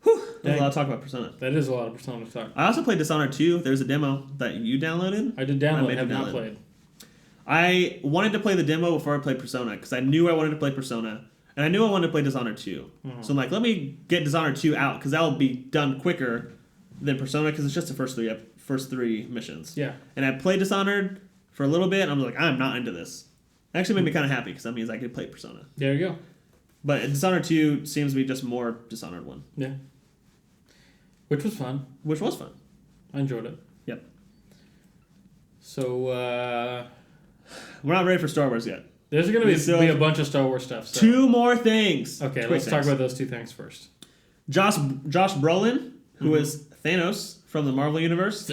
Whew. There's a lot to talk about Persona. That is a lot of Persona to talk. I also played Dishonored 2. There's a demo that you downloaded. I did download. I have not played. I wanted to play the demo before I played Persona because I knew I wanted to play Persona. And I knew I wanted to play Dishonored 2. So I'm like, let me get Dishonored 2 out because that'll be done quicker than Persona because it's just the first three missions. Yeah. And I played Dishonored for a little bit and I was like, I'm not into this. It actually made me kind of happy because that means I could play Persona. There you go. But Dishonored 2 seems to be just more Dishonored 1. Yeah. Which was fun. I enjoyed it. Yep. So, we're not ready for Star Wars yet. There's going to be a bunch of Star Wars stuff. So. 2 more things. Okay, let's talk about those 2 things first. Josh Brolin, who is Thanos from the Marvel Universe,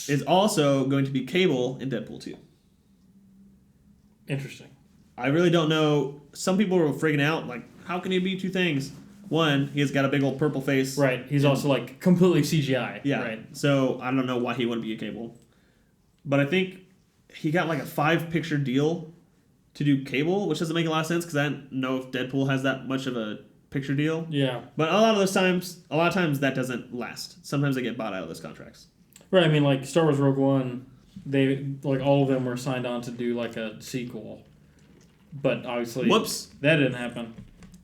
is also going to be Cable in Deadpool 2. Interesting. I really don't know. Some people were freaking out, like, how can he be 2 things? One, he's got a big old purple face. Right. He's also, completely CGI. Yeah. Right. So, I don't know why he wouldn't be a Cable. But I think he got, a 5-picture deal to do Cable, which doesn't make a lot of sense, because I don't know if Deadpool has that much of a picture deal. Yeah. But a lot of times that doesn't last. Sometimes they get bought out of those contracts. Right. I mean, Star Wars Rogue One, they, all of them were signed on to do, a sequel. But obviously... Whoops. That didn't happen.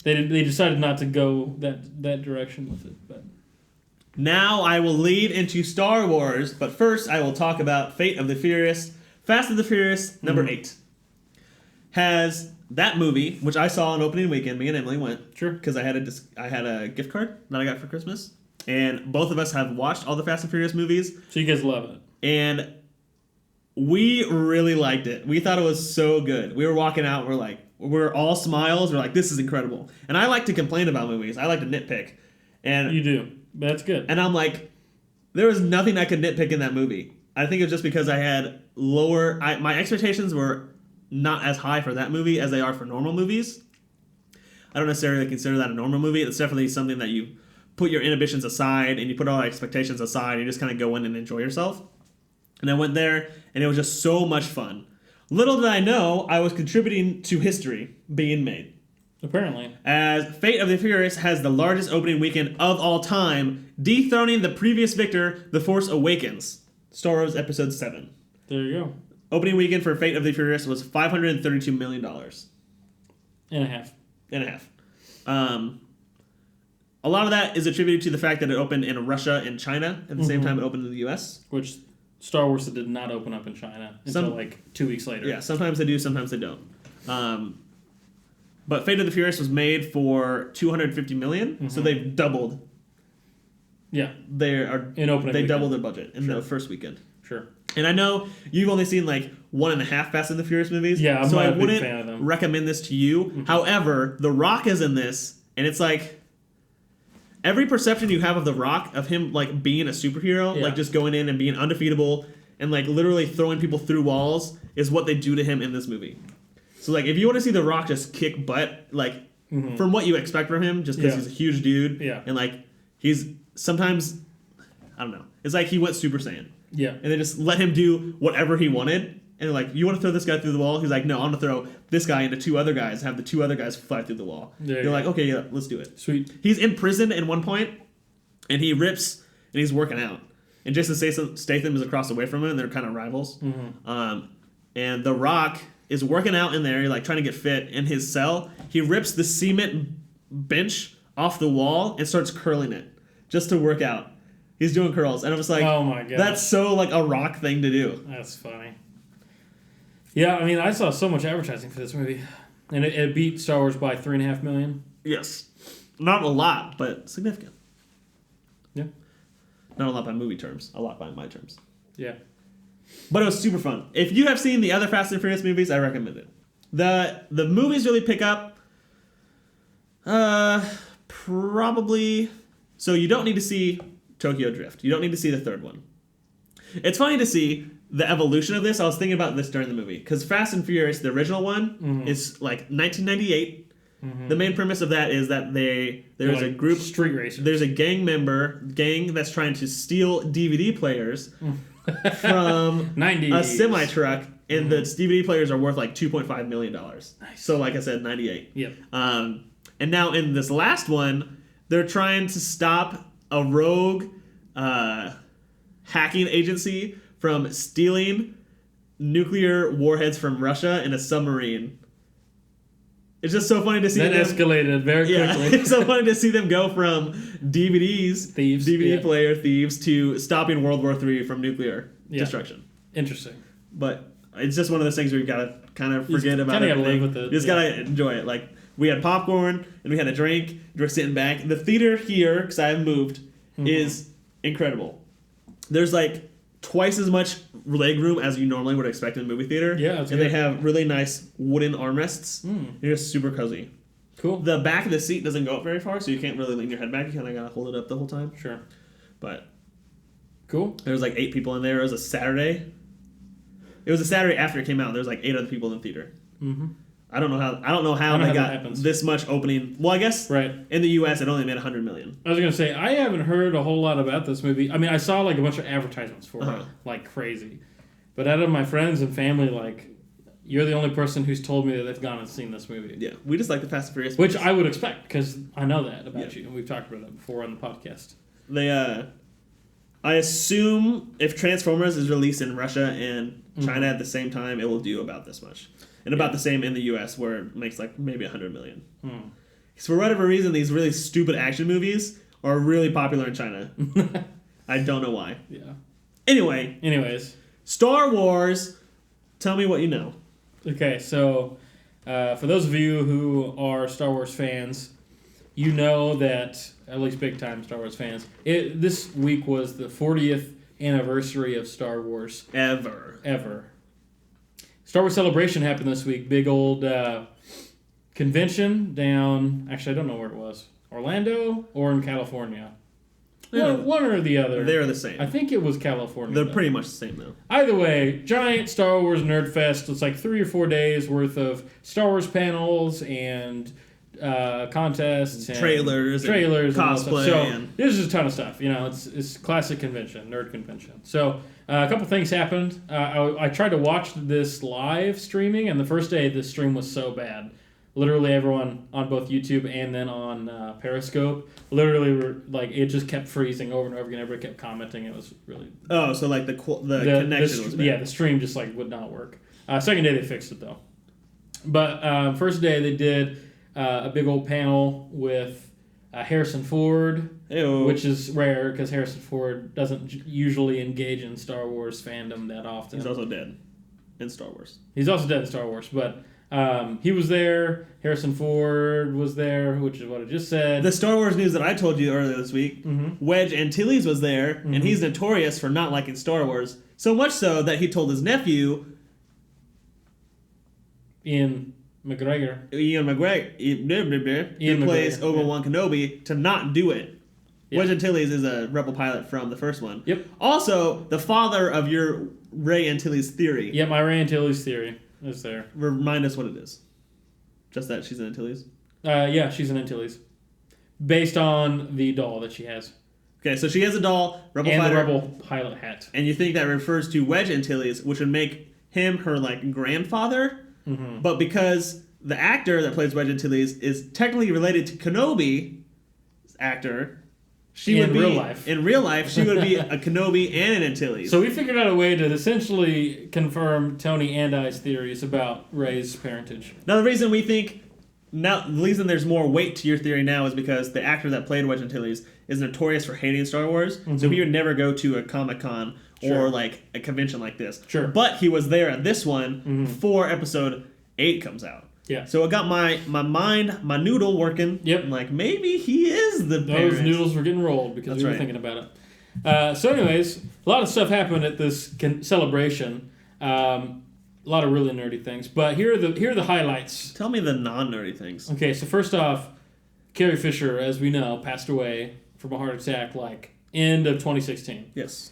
They decided not to go that direction with it, but... Now I will lead into Star Wars, but first I will talk about Fate of the Furious. Fast and the Furious, number 8. Has that movie, which I saw on opening weekend, me and Emily went. Sure. Because I had a gift card that I got for Christmas. And both of us have watched all the Fast and Furious movies. So you guys love it. And we really liked it. We thought it was so good. We were walking out, we're all smiles. We're like, this is incredible. And I like to complain about movies. I like to nitpick. And you do. That's good. And I'm like, there was nothing I could nitpick in that movie. I think it was just because I had my expectations were not as high for that movie as they are for normal movies. I don't necessarily consider that a normal movie. It's definitely something that you put your inhibitions aside and you put all the expectations aside and you just kind of go in and enjoy yourself. And I went there and it was just so much fun. Little did I know I was contributing to history being made. Apparently. As Fate of the Furious has the largest opening weekend of all time, dethroning the previous victor, The Force Awakens. Star Wars Episode 7. There you go. Opening weekend for Fate of the Furious was $532 million. And a half. A lot of that is attributed to the fact that it opened in Russia and China at the same time it opened in the U.S. Which Star Wars did not open up in China until like 2 weeks later. Yeah, sometimes they do, sometimes they don't. But Fate of the Furious was made for $250 million, so they've doubled. Yeah, they doubled their budget in the first weekend. Sure. And I know you've only seen like 1.5 Fast and the Furious movies. Yeah, I'm so not I a big fan of them. recommend this to you. However, The Rock is in this, and it's like every perception you have of The Rock, of him like being a superhero, like just going in and being undefeatable and like literally throwing people through walls, is what they do to him in this movie. So like if you want to see The Rock just kick butt, like from what you expect from him, just because he's a huge dude, and like he's sometimes, I don't know, it's like he went Super Saiyan. Yeah. And they just let him do whatever he wanted. And they're like, you want to throw this guy through the wall? He's like, no, I'm going to throw this guy into 2 other guys, have the 2 other guys fly through the wall. They're like, okay, yeah, let's do it. Sweet. He's in prison at one point, and he rips, and he's working out. And Jason Statham is across the way from him, and they're kind of rivals. And The Rock is working out in there, he's like trying to get fit. In his cell, he rips the cement bench off the wall and starts curling it just to work out. He's doing curls, and I'm just like, oh my god, that's so like a Rock thing to do. That's funny. Yeah, I mean, I saw so much advertising for this movie, and it beat Star Wars by $3.5 million. Yes, not a lot, but significant. Yeah, not a lot by movie terms, a lot by my terms. Yeah, but it was super fun. If you have seen the other Fast and Furious movies, I recommend it. The movies really pick up. Probably. So you don't need to see Tokyo Drift. You don't need to see the third one. It's funny to see the evolution of this. I was thinking about this during the movie. Because Fast and Furious, the original one, is like 1998. The main premise of that is that there's a group... Street racers. There's a gang that's trying to steal DVD players from 90s. a semi-truck. And the DVD players are worth like $2.5 million. Nice. So like I said, 98. Yep. And now in this last one, they're trying to stop a rogue hacking agency from stealing nuclear warheads from Russia in a submarine. It's just so funny to see that them escalated very quickly. It's so funny to see them go from DVD player thieves to stopping World War III from nuclear destruction. Interesting. But it's just one of those things where you gotta kind of forget about it. Live with it. You just gotta enjoy it. Like, we had popcorn and we had a drink. And we're sitting back. The theater here, because I have moved, is incredible. There's like twice as much leg room as you normally would expect in a movie theater. Yeah, and they have really nice wooden armrests. They're just super cozy. Cool. The back of the seat doesn't go up very far, so you can't really lean your head back. You kind of gotta hold it up the whole time. Sure. But cool. There was like 8 people in there. It was a Saturday. It was a Saturday after it came out. There was like 8 other people in the theater. I don't know how they got this much opening. Well, I guess in the U.S. it only made $100 million. I was gonna say, I haven't heard a whole lot about this movie. I mean, I saw like a bunch of advertisements for it, like crazy. But out of my friends and family, like, you're the only person who's told me that they've gone and seen this movie. Yeah, we just like the Fast and Furious movies. Which I would expect, because I know that about you, and we've talked about that before on the podcast. I assume if Transformers is released in Russia and China at the same time, it will do about this much. And about the same in the U.S., where it makes like maybe $100 million. Because for whatever reason, these really stupid action movies are really popular in China. I don't know why. Yeah. Anyways. Star Wars. Tell me what you know. Okay, so for those of you who are Star Wars fans, you know that, at least big-time Star Wars fans, this week was the 40th anniversary of Star Wars. Ever. Star Wars Celebration happened this week. Big old convention down... Actually, I don't know where it was. Orlando or in California? One or the other. They're the same. I think it was California. They're pretty much the same, though. Either way, giant Star Wars nerd fest. It's like 3 or 4 days worth of Star Wars panels and contests and trailers and cosplay. So there's just a ton of stuff. You know, it's classic convention, nerd convention. So a couple things happened. I tried to watch this live streaming, and the first day the stream was so bad. Literally everyone on both YouTube and then on Periscope, literally it just kept freezing over and over again. Everybody kept commenting. It was really... Oh, so like the connection was bad. Yeah, the stream just would not work. Second day they fixed it though. But first day they did a big old panel with Harrison Ford, Ew. which is rare because Harrison Ford doesn't usually engage in Star Wars fandom that often. He's also dead in Star Wars. He's also dead in Star Wars, but he was there. Harrison Ford was there, which is what I just said. The Star Wars news that I told you earlier this week, Wedge Antilles was there, and he's notorious for not liking Star Wars. So much so that he told his nephew, Ian McGregor, who plays Obi-Wan Kenobi, to not do it. Yeah. Wedge Antilles is a rebel pilot from the first one. Yep. Also, the father of your Ray Antilles theory. Yeah, my Ray Antilles theory is there. Remind us what it is. Just that she's an Antilles? Yeah, she's an Antilles. Based on the doll that she has. Okay, so she has a doll, rebel and fighter. the rebel pilot hat. And you think that refers to Wedge Antilles, which would make him her, grandfather? Mm-hmm. But because the actor that plays Wedge Antilles is technically related to Kenobi's actor, she would be real life. In real life, she would be a Kenobi and an Antilles. So we figured out a way to essentially confirm Tony and I's theories about Rey's parentage. Now the reason there's more weight to your theory now is because the actor that played Wedge Antilles is notorious for hating Star Wars, so he would never go to a Comic-Con or a convention like this. Sure. But he was there at this one before Episode 8 comes out. Yeah. So it got my noodle working. Yep. I'm like, maybe he is the parent. Those noodles were getting rolled because we were thinking about it. So anyways, a lot of stuff happened at this celebration. A lot of really nerdy things. But here are the highlights. Tell me the non-nerdy things. Okay, so first off, Carrie Fisher, as we know, passed away from a heart attack end of 2016. Yes.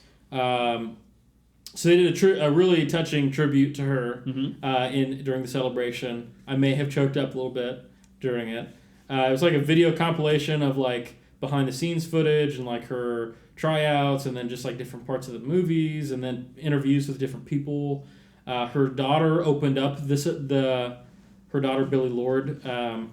So they did a really touching tribute to her during the celebration. I may have choked up a little bit during it. It was like a video compilation of behind the scenes footage and her tryouts, and then just different parts of the movies, and then interviews with different people. Her daughter opened up her daughter Billie Lourd. I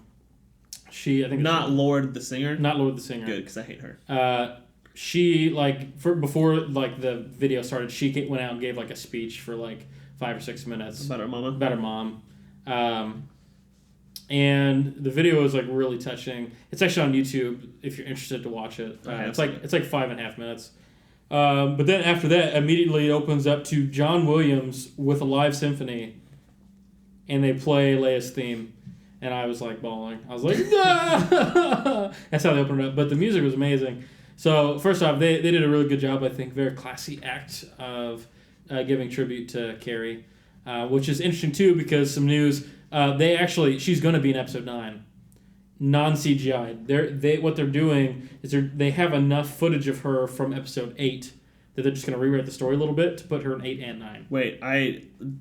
think Not Lord the singer. Not Lord the singer. Good, because I hate her. She before the video started, she went out and gave a speech for 5 or 6 minutes About her mama. about her mom, and the video is really touching. It's actually on YouTube if you're interested to watch it. It's 5.5 minutes. But then after that, immediately it opens up to John Williams with a live symphony, and they play Leia's theme, and I was bawling. I was like, "Ah!" That's how they opened it up. But the music was amazing. So first off, they did a really good job, I think. Very classy act of giving tribute to Carrie, which is interesting too because some news. She's going to be in episode 9, non-CGI. What they're doing is they have enough footage of her from episode 8 that they're just going to rewrite the story a little bit to put her in 8 and 9. Wait,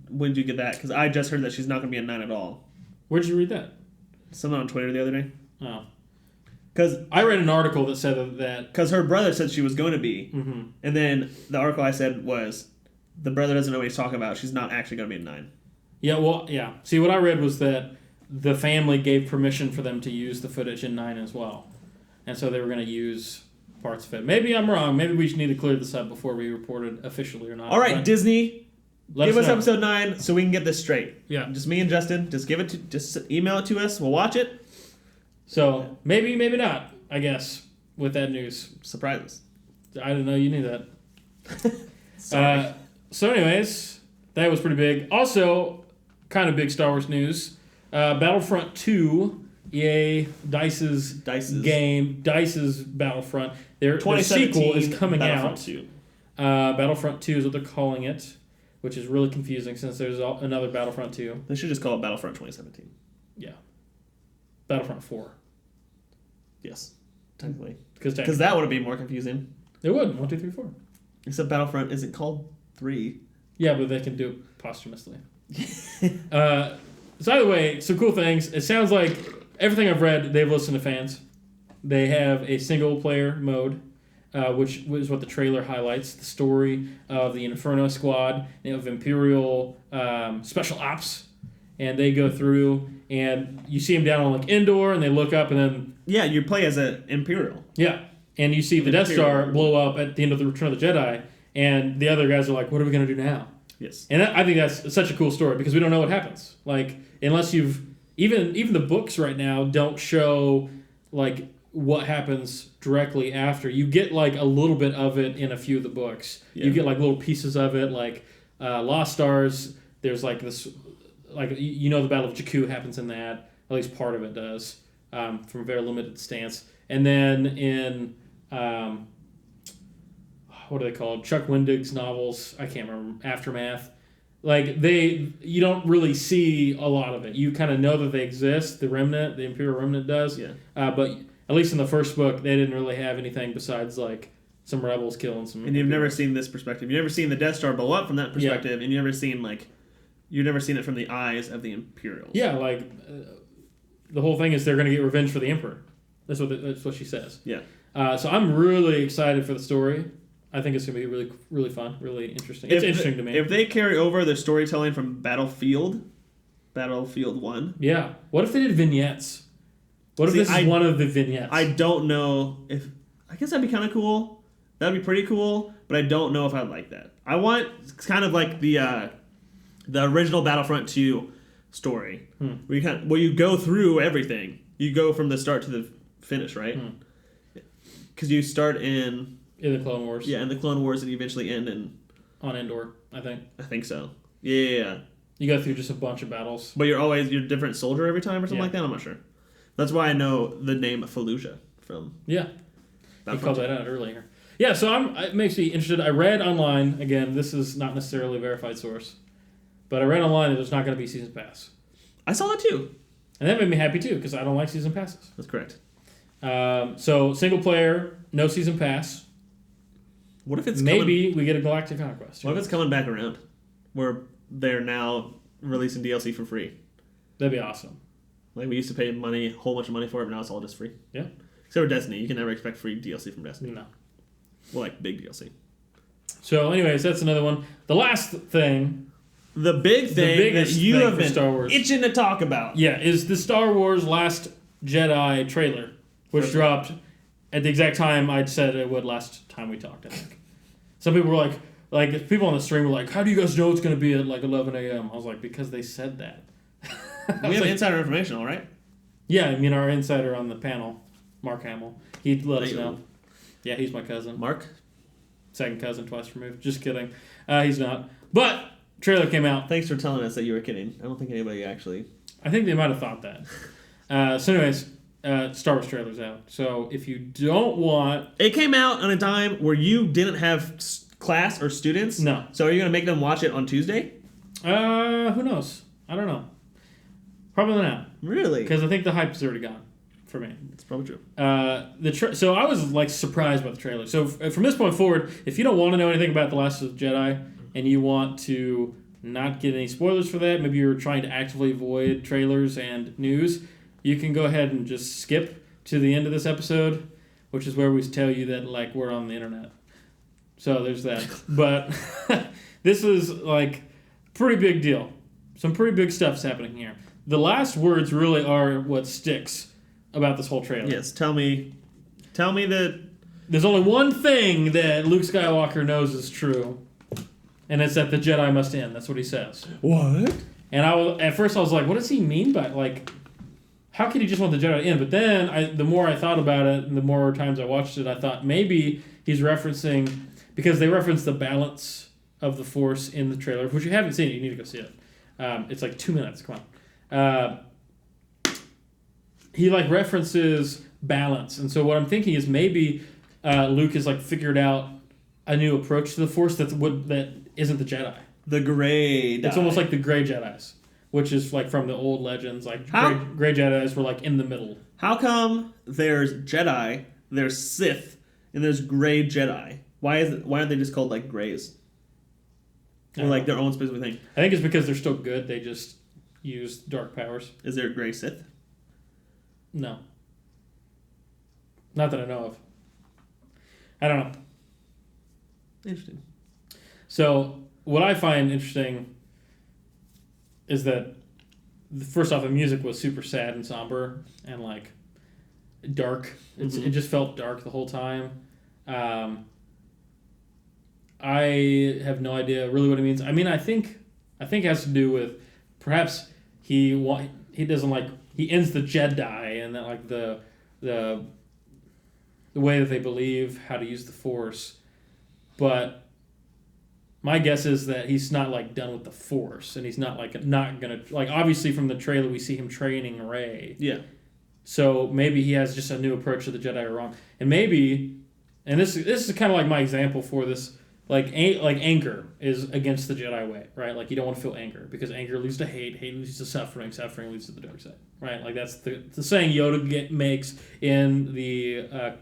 when did you get that? Because I just heard that she's not going to be in 9 at all. Where'd you read that? Someone on Twitter the other day. Oh. Because I read an article that said that... Because her brother said she was going to be. Mm-hmm. And then the article I said was, the brother doesn't know what he's talking about. She's not actually going to be in 9. Yeah, well, yeah. See, what I read was that the family gave permission for them to use the footage in 9 as well. And so they were going to use parts of it. Maybe I'm wrong. Maybe we need to clear this up before we report it officially or not. All right, Disney, give us know. episode 9 so we can get this straight. Yeah. Just me and Justin. Just email it to us. We'll watch it. So maybe not, I guess, with that news. Surprises. I didn't know you knew that. Sorry. So anyways, that was pretty big. Also, kind of big Star Wars news. Battlefront 2, EA, Dice's game, Dice's Battlefront. Their sequel is coming out. 2. Battlefront 2 is what they're calling it, which is really confusing since there's another Battlefront 2. They should just call it Battlefront 2017. Yeah. Battlefront 4. Yes, technically. Because that would be more confusing. It would. 1, 2, 3, 4. Except Battlefront isn't called 3. Yeah, but they can do it posthumously. So either way, some cool things. It sounds like everything I've read, they've listened to fans. They have a single-player mode, which is what the trailer highlights. The story of the Inferno Squad, of Imperial Special Ops. And they go through, and you see them down on Endor, and they look up, and then... Yeah, you play as an Imperial. Yeah, and you see the Death Star blow up at the end of the Return of the Jedi, and the other guys are like, what are we going to do now? Yes. And I think that's such a cool story, because we don't know what happens. Unless you've... Even the books right now don't show, what happens directly after. You get like a little bit of it in a few of the books. Yeah. You get like little pieces of it, like Lost Stars. There's like this, like the Battle of Jakku happens in that. At least part of it does, from a very limited stance. And then in what are they called? Chuck Wendig's novels. I can't remember. Aftermath. Like you don't really see a lot of it. You kind of know that they exist. The Imperial Remnant does. Yeah. But at least in the first book, they didn't really have anything besides like some rebels killing some. And you've never seen this perspective. You've never seen the Death Star blow up from that perspective, and you've never seen it from the eyes of the Imperials. Yeah, like the whole thing is they're going to get revenge for the Emperor. That's what she says. Yeah. So I'm really excited for the story. I think it's going to be really, really fun, really interesting. It's interesting to me. If they carry over their storytelling from Battlefield 1. Yeah. What if they did vignettes? What if this is one of the vignettes? I don't know if... I guess that'd be kind of cool. That'd be pretty cool, but I don't know if I'd like that. I want kind of like the original Battlefront 2 story, where you go through everything. You go from the start to the finish, right? Because you start in the Clone Wars. Yeah, in the Clone Wars, and you eventually end on Endor, I think. I think so. Yeah. You go through just a bunch of battles. But you're a different soldier every time or something like that? I'm not sure. That's why I know the name Fallujah from... Yeah. He called that out earlier. Yeah, so it makes me interested. I read online, again, this is not necessarily a verified source, but I read online that there's not going to be Season Pass. I saw that too. And that made me happy too, because I don't like Season Passes. That's correct. So, single player, no Season Pass. What if it's we get a Galactic Conquest? What if it's coming back around, where they're now releasing DLC for free? That'd be awesome. Like we used to pay a whole bunch of money for it, but now it's all just free. Yeah. Except for Destiny, you can never expect free DLC from Destiny. No. Well, like big DLC. So, anyways, that's another one. The last thing, the big that you have been Star Wars itching to talk about, is the Star Wars Last Jedi trailer, which dropped at the exact time I'd said it would last time we talked, I think. Some people were like people on the stream were like, how do you guys know it's going to be at like 11 a.m.? I was like, because they said that. We have insider information, all right? Yeah, I mean, our insider on the panel, Mark Hamill, he let us know. Yeah, he's my cousin. Mark? Second cousin, twice removed. Just kidding. He's not. But, trailer came out. Thanks for telling us that you were kidding. I don't think anybody actually... I think they might have thought that. So anyways, Star Wars trailer's out. So if you don't want... It came out on a time where you didn't have class or students? No. So are you going to make them watch it on Tuesday? Who knows? I don't know. Probably not. Really? Because I think the hype is already gone for me. It's probably true. So I was like surprised by the trailer. So from this point forward, if you don't want to know anything about The Last of the Jedi and you want to not get any spoilers for that, maybe you're trying to actively avoid trailers and news, you can go ahead and just skip to the end of this episode, which is where we tell you that like we're on the internet. So there's that. But this is like pretty big deal. Some pretty big stuff's happening here. The last words really are what sticks about this whole trailer. Yes, tell me that... There's only one thing that Luke Skywalker knows is true, and it's that the Jedi must end. That's what he says. What? And at first I was like, what does he mean by, like, how could he just want the Jedi to end? But then, the more I thought about it, and the more times I watched it, I thought maybe he's referencing, because they reference the balance of the Force in the trailer, which you haven't seen. You need to go see it. It's like 2 minutes. Come on. He like references balance, and so what I'm thinking is maybe Luke has like figured out a new approach to the Force that isn't the Jedi. The Grey. It's almost like the Grey Jedis, which is like from the old legends. Like Grey Jedis were like in the middle. How come there's Jedi, there's Sith, and there's Grey Jedi? Why aren't they just called like Greys? Or like their own specific thing? I think it's because they're still good. They just use dark powers. Is there a Grey Sith? No. Not that I know of. I don't know. Interesting. So, what I find interesting is that, first off, the music was super sad and somber and, like, dark. It just felt dark the whole time. I have no idea really what it means. I mean, I think it has to do with perhaps he doesn't like, he ends the Jedi and that like the the way that they believe how to use the Force, but my guess is that he's not like done with the Force, and he's not gonna like, obviously from the trailer we see him training Rey. Yeah. So maybe he has just a new approach to the Jedi or wrong, and maybe, and this is kind of like my example for this, like anger is against the Jedi way, right? Like you don't want to feel anger because anger leads to hate leads to suffering leads to the dark side, right? Like that's the saying Yoda makes in the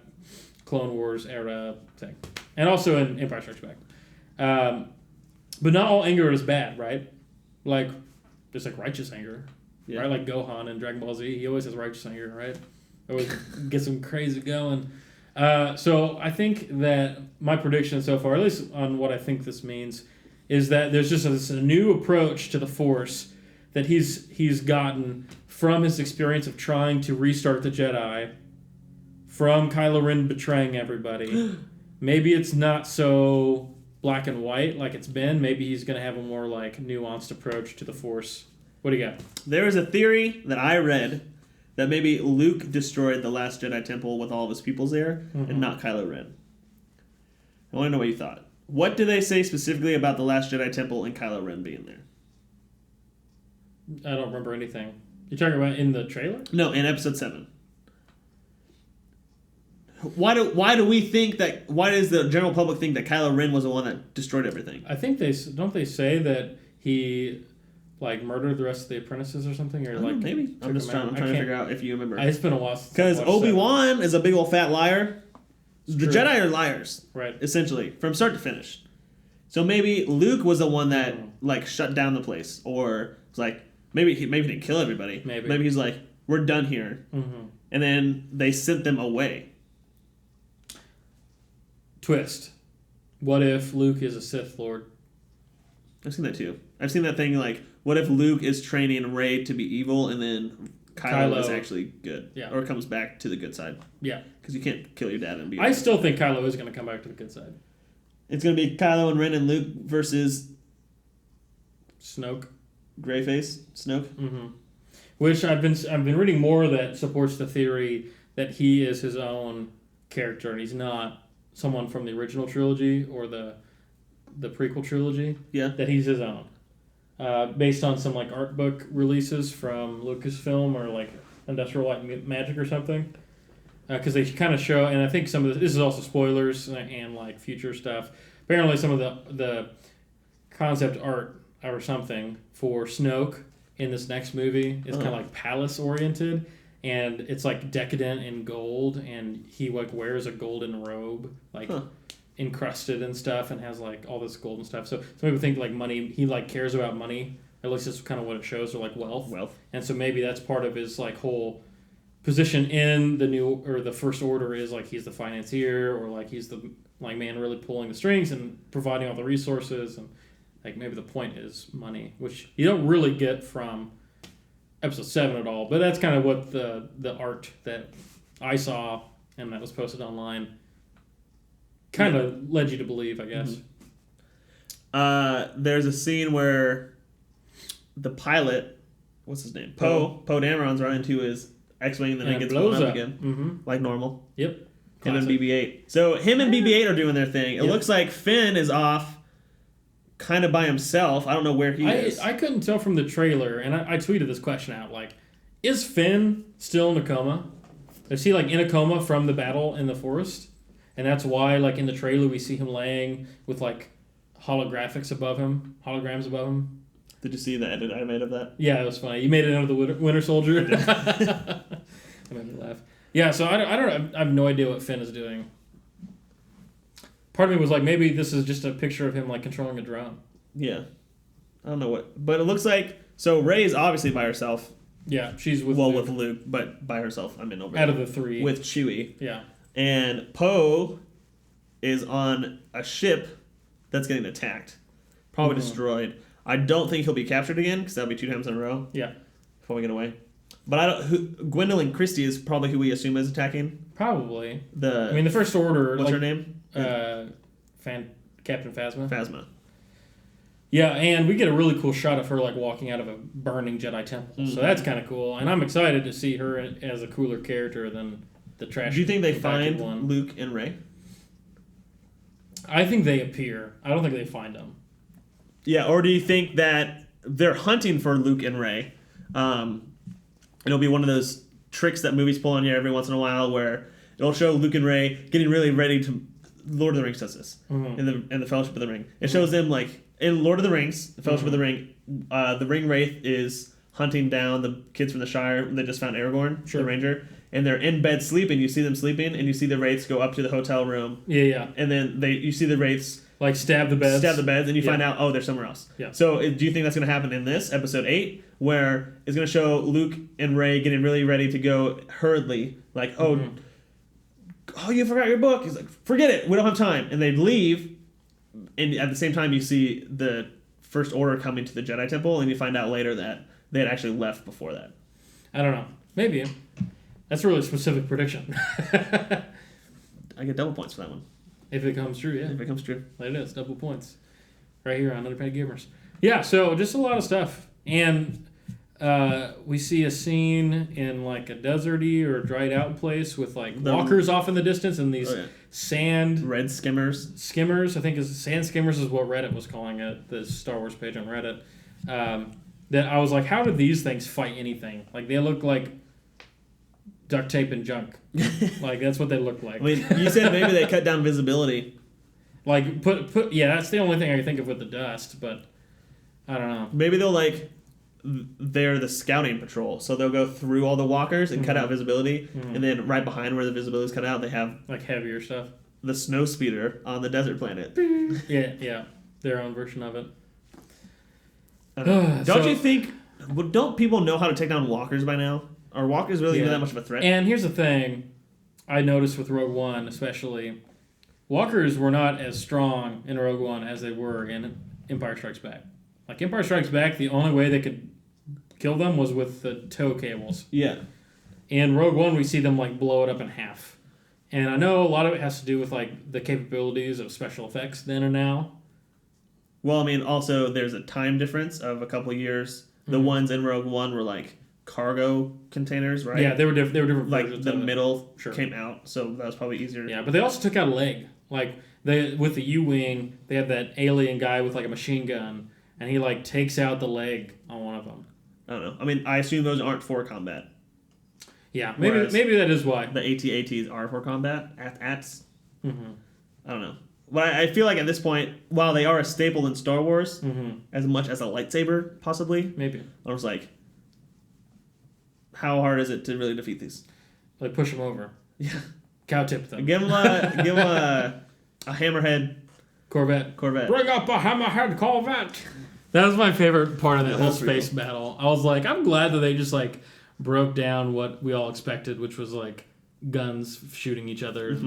Clone Wars era thing, and also in Empire Strikes Back. But not all anger is bad, right? Like, there's like righteous anger, right? Like Gohan in Dragon Ball Z, he always has righteous anger, right? Always gets him crazy going. So I think that my prediction so far, at least on what I think this means, is that there's just a new approach to the Force that he's gotten from his experience of trying to restart the Jedi, from Kylo Ren betraying everybody. Maybe it's not so black and white like it's been. Maybe he's going to have a more like nuanced approach to the Force. What do you got? There is a theory that I read that maybe Luke destroyed the last Jedi Temple with all of his peoples there, and not Kylo Ren. I want to know what you thought. What do they say specifically about the last Jedi Temple and Kylo Ren being there? I don't remember anything. You're talking about in the trailer? No, in Episode 7. Why do we think that? Why does the general public think that Kylo Ren was the one that destroyed everything? I think they say that he like murdered the rest of the apprentices or something, or like maybe. I'm trying to figure out if you remember. It's been a while since because Obi-Wan is a big old fat liar. The Jedi are liars, right? Essentially, from start to finish. So maybe Luke was the one that like shut down the place, or was like maybe he didn't kill everybody. Maybe he's like, we're done here, and then they sent them away. Twist. What if Luke is a Sith Lord? I've seen that too. I've seen that thing like, what if Luke is training Rey to be evil and then Kylo is actually good? Yeah. Or comes back to the good side. Yeah. Because you can't kill your dad and be I still think Kylo is going to come back to the good side. It's going to be Kylo and Ren and Luke versus Snoke. Greyface? Snoke? Mm-hmm. Which I've been reading more that supports the theory that he is his own character and he's not someone from the original trilogy or the prequel trilogy. Yeah. That he's his own. Based on some like art book releases from Lucasfilm or like Industrial Light Magic or something. Because they kind of show, and I think some of this is also spoilers and like future stuff. Apparently some of the concept art or something for Snoke in this next movie is kind of like palace oriented. And it's like decadent in gold, and he like wears a golden robe, like encrusted and stuff, and has like all this golden stuff. So some people think like money, he like cares about money. At least that's kind of what it shows, or like wealth. And so maybe that's part of his like whole position in the new or the First Order is like he's the financier, or like he's the like man really pulling the strings and providing all the resources, and like maybe the point is money, which you don't really get from Episode 7 at all, but that's kind of what the art that I saw and that was posted online kind of led you to believe, I guess. There's a scene where the pilot, what's his name? Poe Dameron's running to his X-Wing and then it gets blown up again. Like normal. Yep. Him and BB-8. So him and BB-8 are doing their thing. It looks like Finn is off kind of by himself. I don't know where he is. I couldn't tell from the trailer, and I tweeted this question out, like, is Finn still in a coma? Is he, like, in a coma from the battle in the forest? And that's why, like, in the trailer we see him laying with, like, holograms above him. Did you see the edit I made of that? Yeah, it was funny. You made it out of the Winter Soldier. That made me laugh. Yeah, so I don't know. I have no idea what Finn is doing. Part of me was like, maybe this is just a picture of him like controlling a drone. Yeah. I don't know what. But it looks like, so Rey's obviously by herself. Yeah, she's with Luke. With Luke, but by herself. Over out of the three. With Chewie. Yeah. And Poe is on a ship that's getting attacked. Probably destroyed. I don't think he'll be captured again, because that'll be 2 times in a row. Yeah. Before we get away. But Gwendolyn Christie is probably who we assume is attacking. Probably. The First Order. What's her name? Captain Phasma. Phasma. Yeah, and we get a really cool shot of her like walking out of a burning Jedi temple. So that's kind of cool, and I'm excited to see her as a cooler character than the trash. Do you think they compacted find one. Luke and Rey? I think they appear. I don't think they find them. Yeah, or do you think that they're hunting for Luke and Rey? It'll be one of those tricks that movies pull on you every once in a while, where it'll show Luke and Rey getting really ready to. Lord of the Rings does this in the Fellowship of the Ring. It shows them like in Lord of the Rings, the Fellowship of the Ring. The Ring Wraith is hunting down the kids from the Shire. They just found Aragorn, the Ranger, and they're in bed sleeping. You see them sleeping, and you see the Wraiths go up to the hotel room. Yeah. And then you see the Wraiths like stab the beds, and you find out they're somewhere else. Yeah. So do you think that's going to happen in this episode 8, where it's going to show Luke and Rey getting really ready to go hurriedly, like oh, you forgot your book. He's like, forget it, we don't have time, and they leave. And at the same time, you see the First Order coming to the Jedi Temple, and you find out later that they had actually left before that. I don't know. Maybe. That's a really specific prediction. I get double points for that one. If it comes true, yeah. If it comes true. It is, double points. Right here on Underpaid Gamers. Yeah, so just a lot of stuff. And we see a scene in like a deserty or dried out place with like walkers off in the distance and these sand... Red skimmers. Skimmers, I think sand skimmers is what Reddit was calling it, the Star Wars page on Reddit. That I was like, how do these things fight anything? Like, they look like duct tape and junk. Like, that's what they look like. I mean, you said maybe they cut down visibility. Like, yeah, that's the only thing I can think of with the dust, but I don't know. Maybe they'll, they're the scouting patrol, so they'll go through all the walkers and cut out visibility, and then right behind where the visibility is cut out, they have... like heavier stuff. The snow speeder on the desert planet. Yeah, their own version of it. Don't you think... Don't people know how to take down walkers by now? Are walkers really even that much of a threat? And here's the thing I noticed with Rogue One especially. Walkers were not as strong in Rogue One as they were in Empire Strikes Back. Like, Empire Strikes Back, the only way they could kill them was with the tow cables. Yeah. In Rogue One, we see them, blow it up in half. And I know a lot of it has to do with, the capabilities of special effects then and now. Well, I mean, also, there's a time difference of a couple of years. The ones in Rogue One were, cargo containers, right? Yeah, they were different versions. The middle sure. came out, so that was probably easier. Yeah, but they also took out a leg. With the U-Wing, they had that alien guy with, a machine gun, and he, takes out the leg on one of them. I don't know. I mean, I assume those aren't for combat. Yeah, maybe that is why. The AT-ATs are for combat. ATs. I don't know. But I feel like at this point, while they are a staple in Star Wars, as much as a lightsaber, possibly, maybe. I was like, how hard is it to really defeat these? Push them over. Yeah. Cow tip them. Give them a hammerhead Corvette. Bring up a hammerhead Corvette. That was my favorite part of that whole space battle. I was like, I'm glad that they just broke down what we all expected, which was guns shooting each other.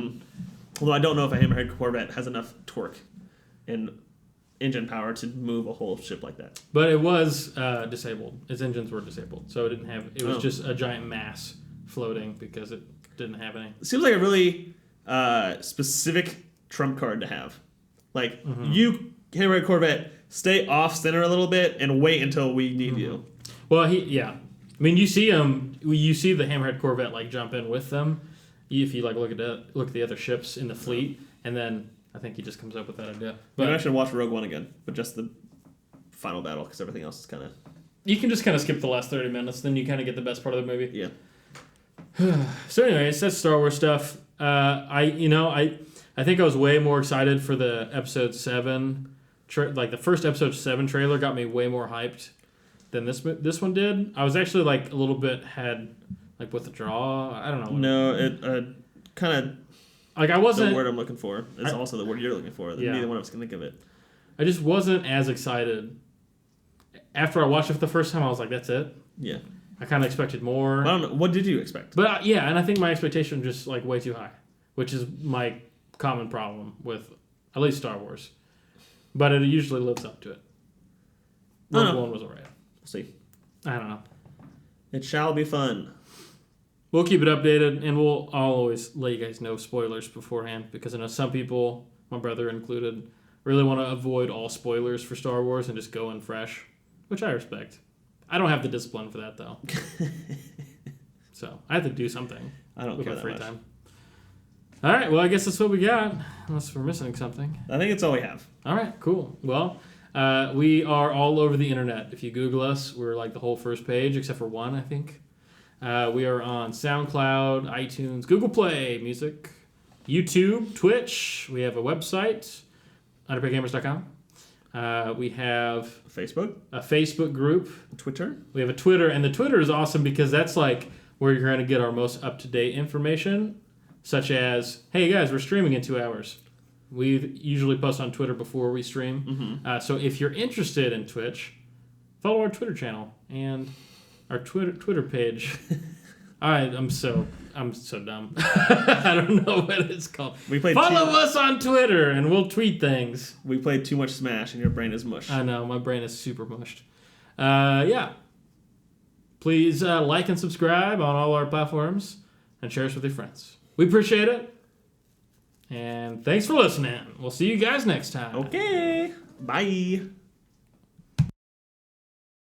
Although I don't know if a hammerhead Corvette has enough torque and engine power to move a whole ship like that. But it was disabled. Its engines were disabled, so it didn't have. It was just a giant mass floating because it didn't have any. It seems like a really specific trump card to have. You hammerhead Corvette, stay off center a little bit and wait until we need you. Well, I mean, you see him. You see the hammerhead Corvette jump in with them. If you look at the other ships in the fleet, and then I think he just comes up with that idea. But I should watch Rogue One again, but just the final battle because everything else is kind of. You can just kind of skip the last 30 minutes, then you kind of get the best part of the movie. Yeah. So, anyways, that's Star Wars stuff. I think I was way more excited for the Episode 7. The first Episode 7 trailer got me way more hyped than this one did. I was actually a little bit withdraw. I don't know. No, it kind of. I wasn't. The word I'm looking for is also the word you're looking for. Yeah. Neither one of us can think of it. I just wasn't as excited. After I watched it for the first time, I was like, "That's it." Yeah. I kind of expected more. I don't know. What did you expect? But and I think my expectation was just way too high, which is my common problem with at least Star Wars. But it usually lives up to it. Rogue One was alright. We'll see. I don't know. It shall be fun. We'll keep it updated, and I'll always let you guys know spoilers beforehand, because I know some people, my brother included, really want to avoid all spoilers for Star Wars and just go in fresh, which I respect. I don't have the discipline for that, though. So I have to do something. I don't with care my that free much. time. All right, well, I guess that's what we got, unless we're missing something. I think it's all we have. All right, cool. Well, we are all over the internet. If you Google us, we're like the whole first page, except for one, I think. We are on SoundCloud, iTunes, Google Play Music, YouTube, Twitch. We have a website, underpaidgamers.com. We have Facebook, a Facebook group. Twitter. We have a Twitter, and the Twitter is awesome because that's like where you're going to get our most up-to-date information, such as, hey guys, we're streaming in 2 hours. We usually post on Twitter before we stream. Mm-hmm. So if you're interested in Twitch, follow our Twitter channel and our Twitter page. I'm so dumb. I don't know what it's called. Follow us on Twitter and we'll tweet things. We played too much Smash and your brain is mush. I know, my brain is super mushed. Yeah. Please like and subscribe on all our platforms and share us with your friends. We appreciate it. And thanks for listening. We'll see you guys next time. Okay. Bye.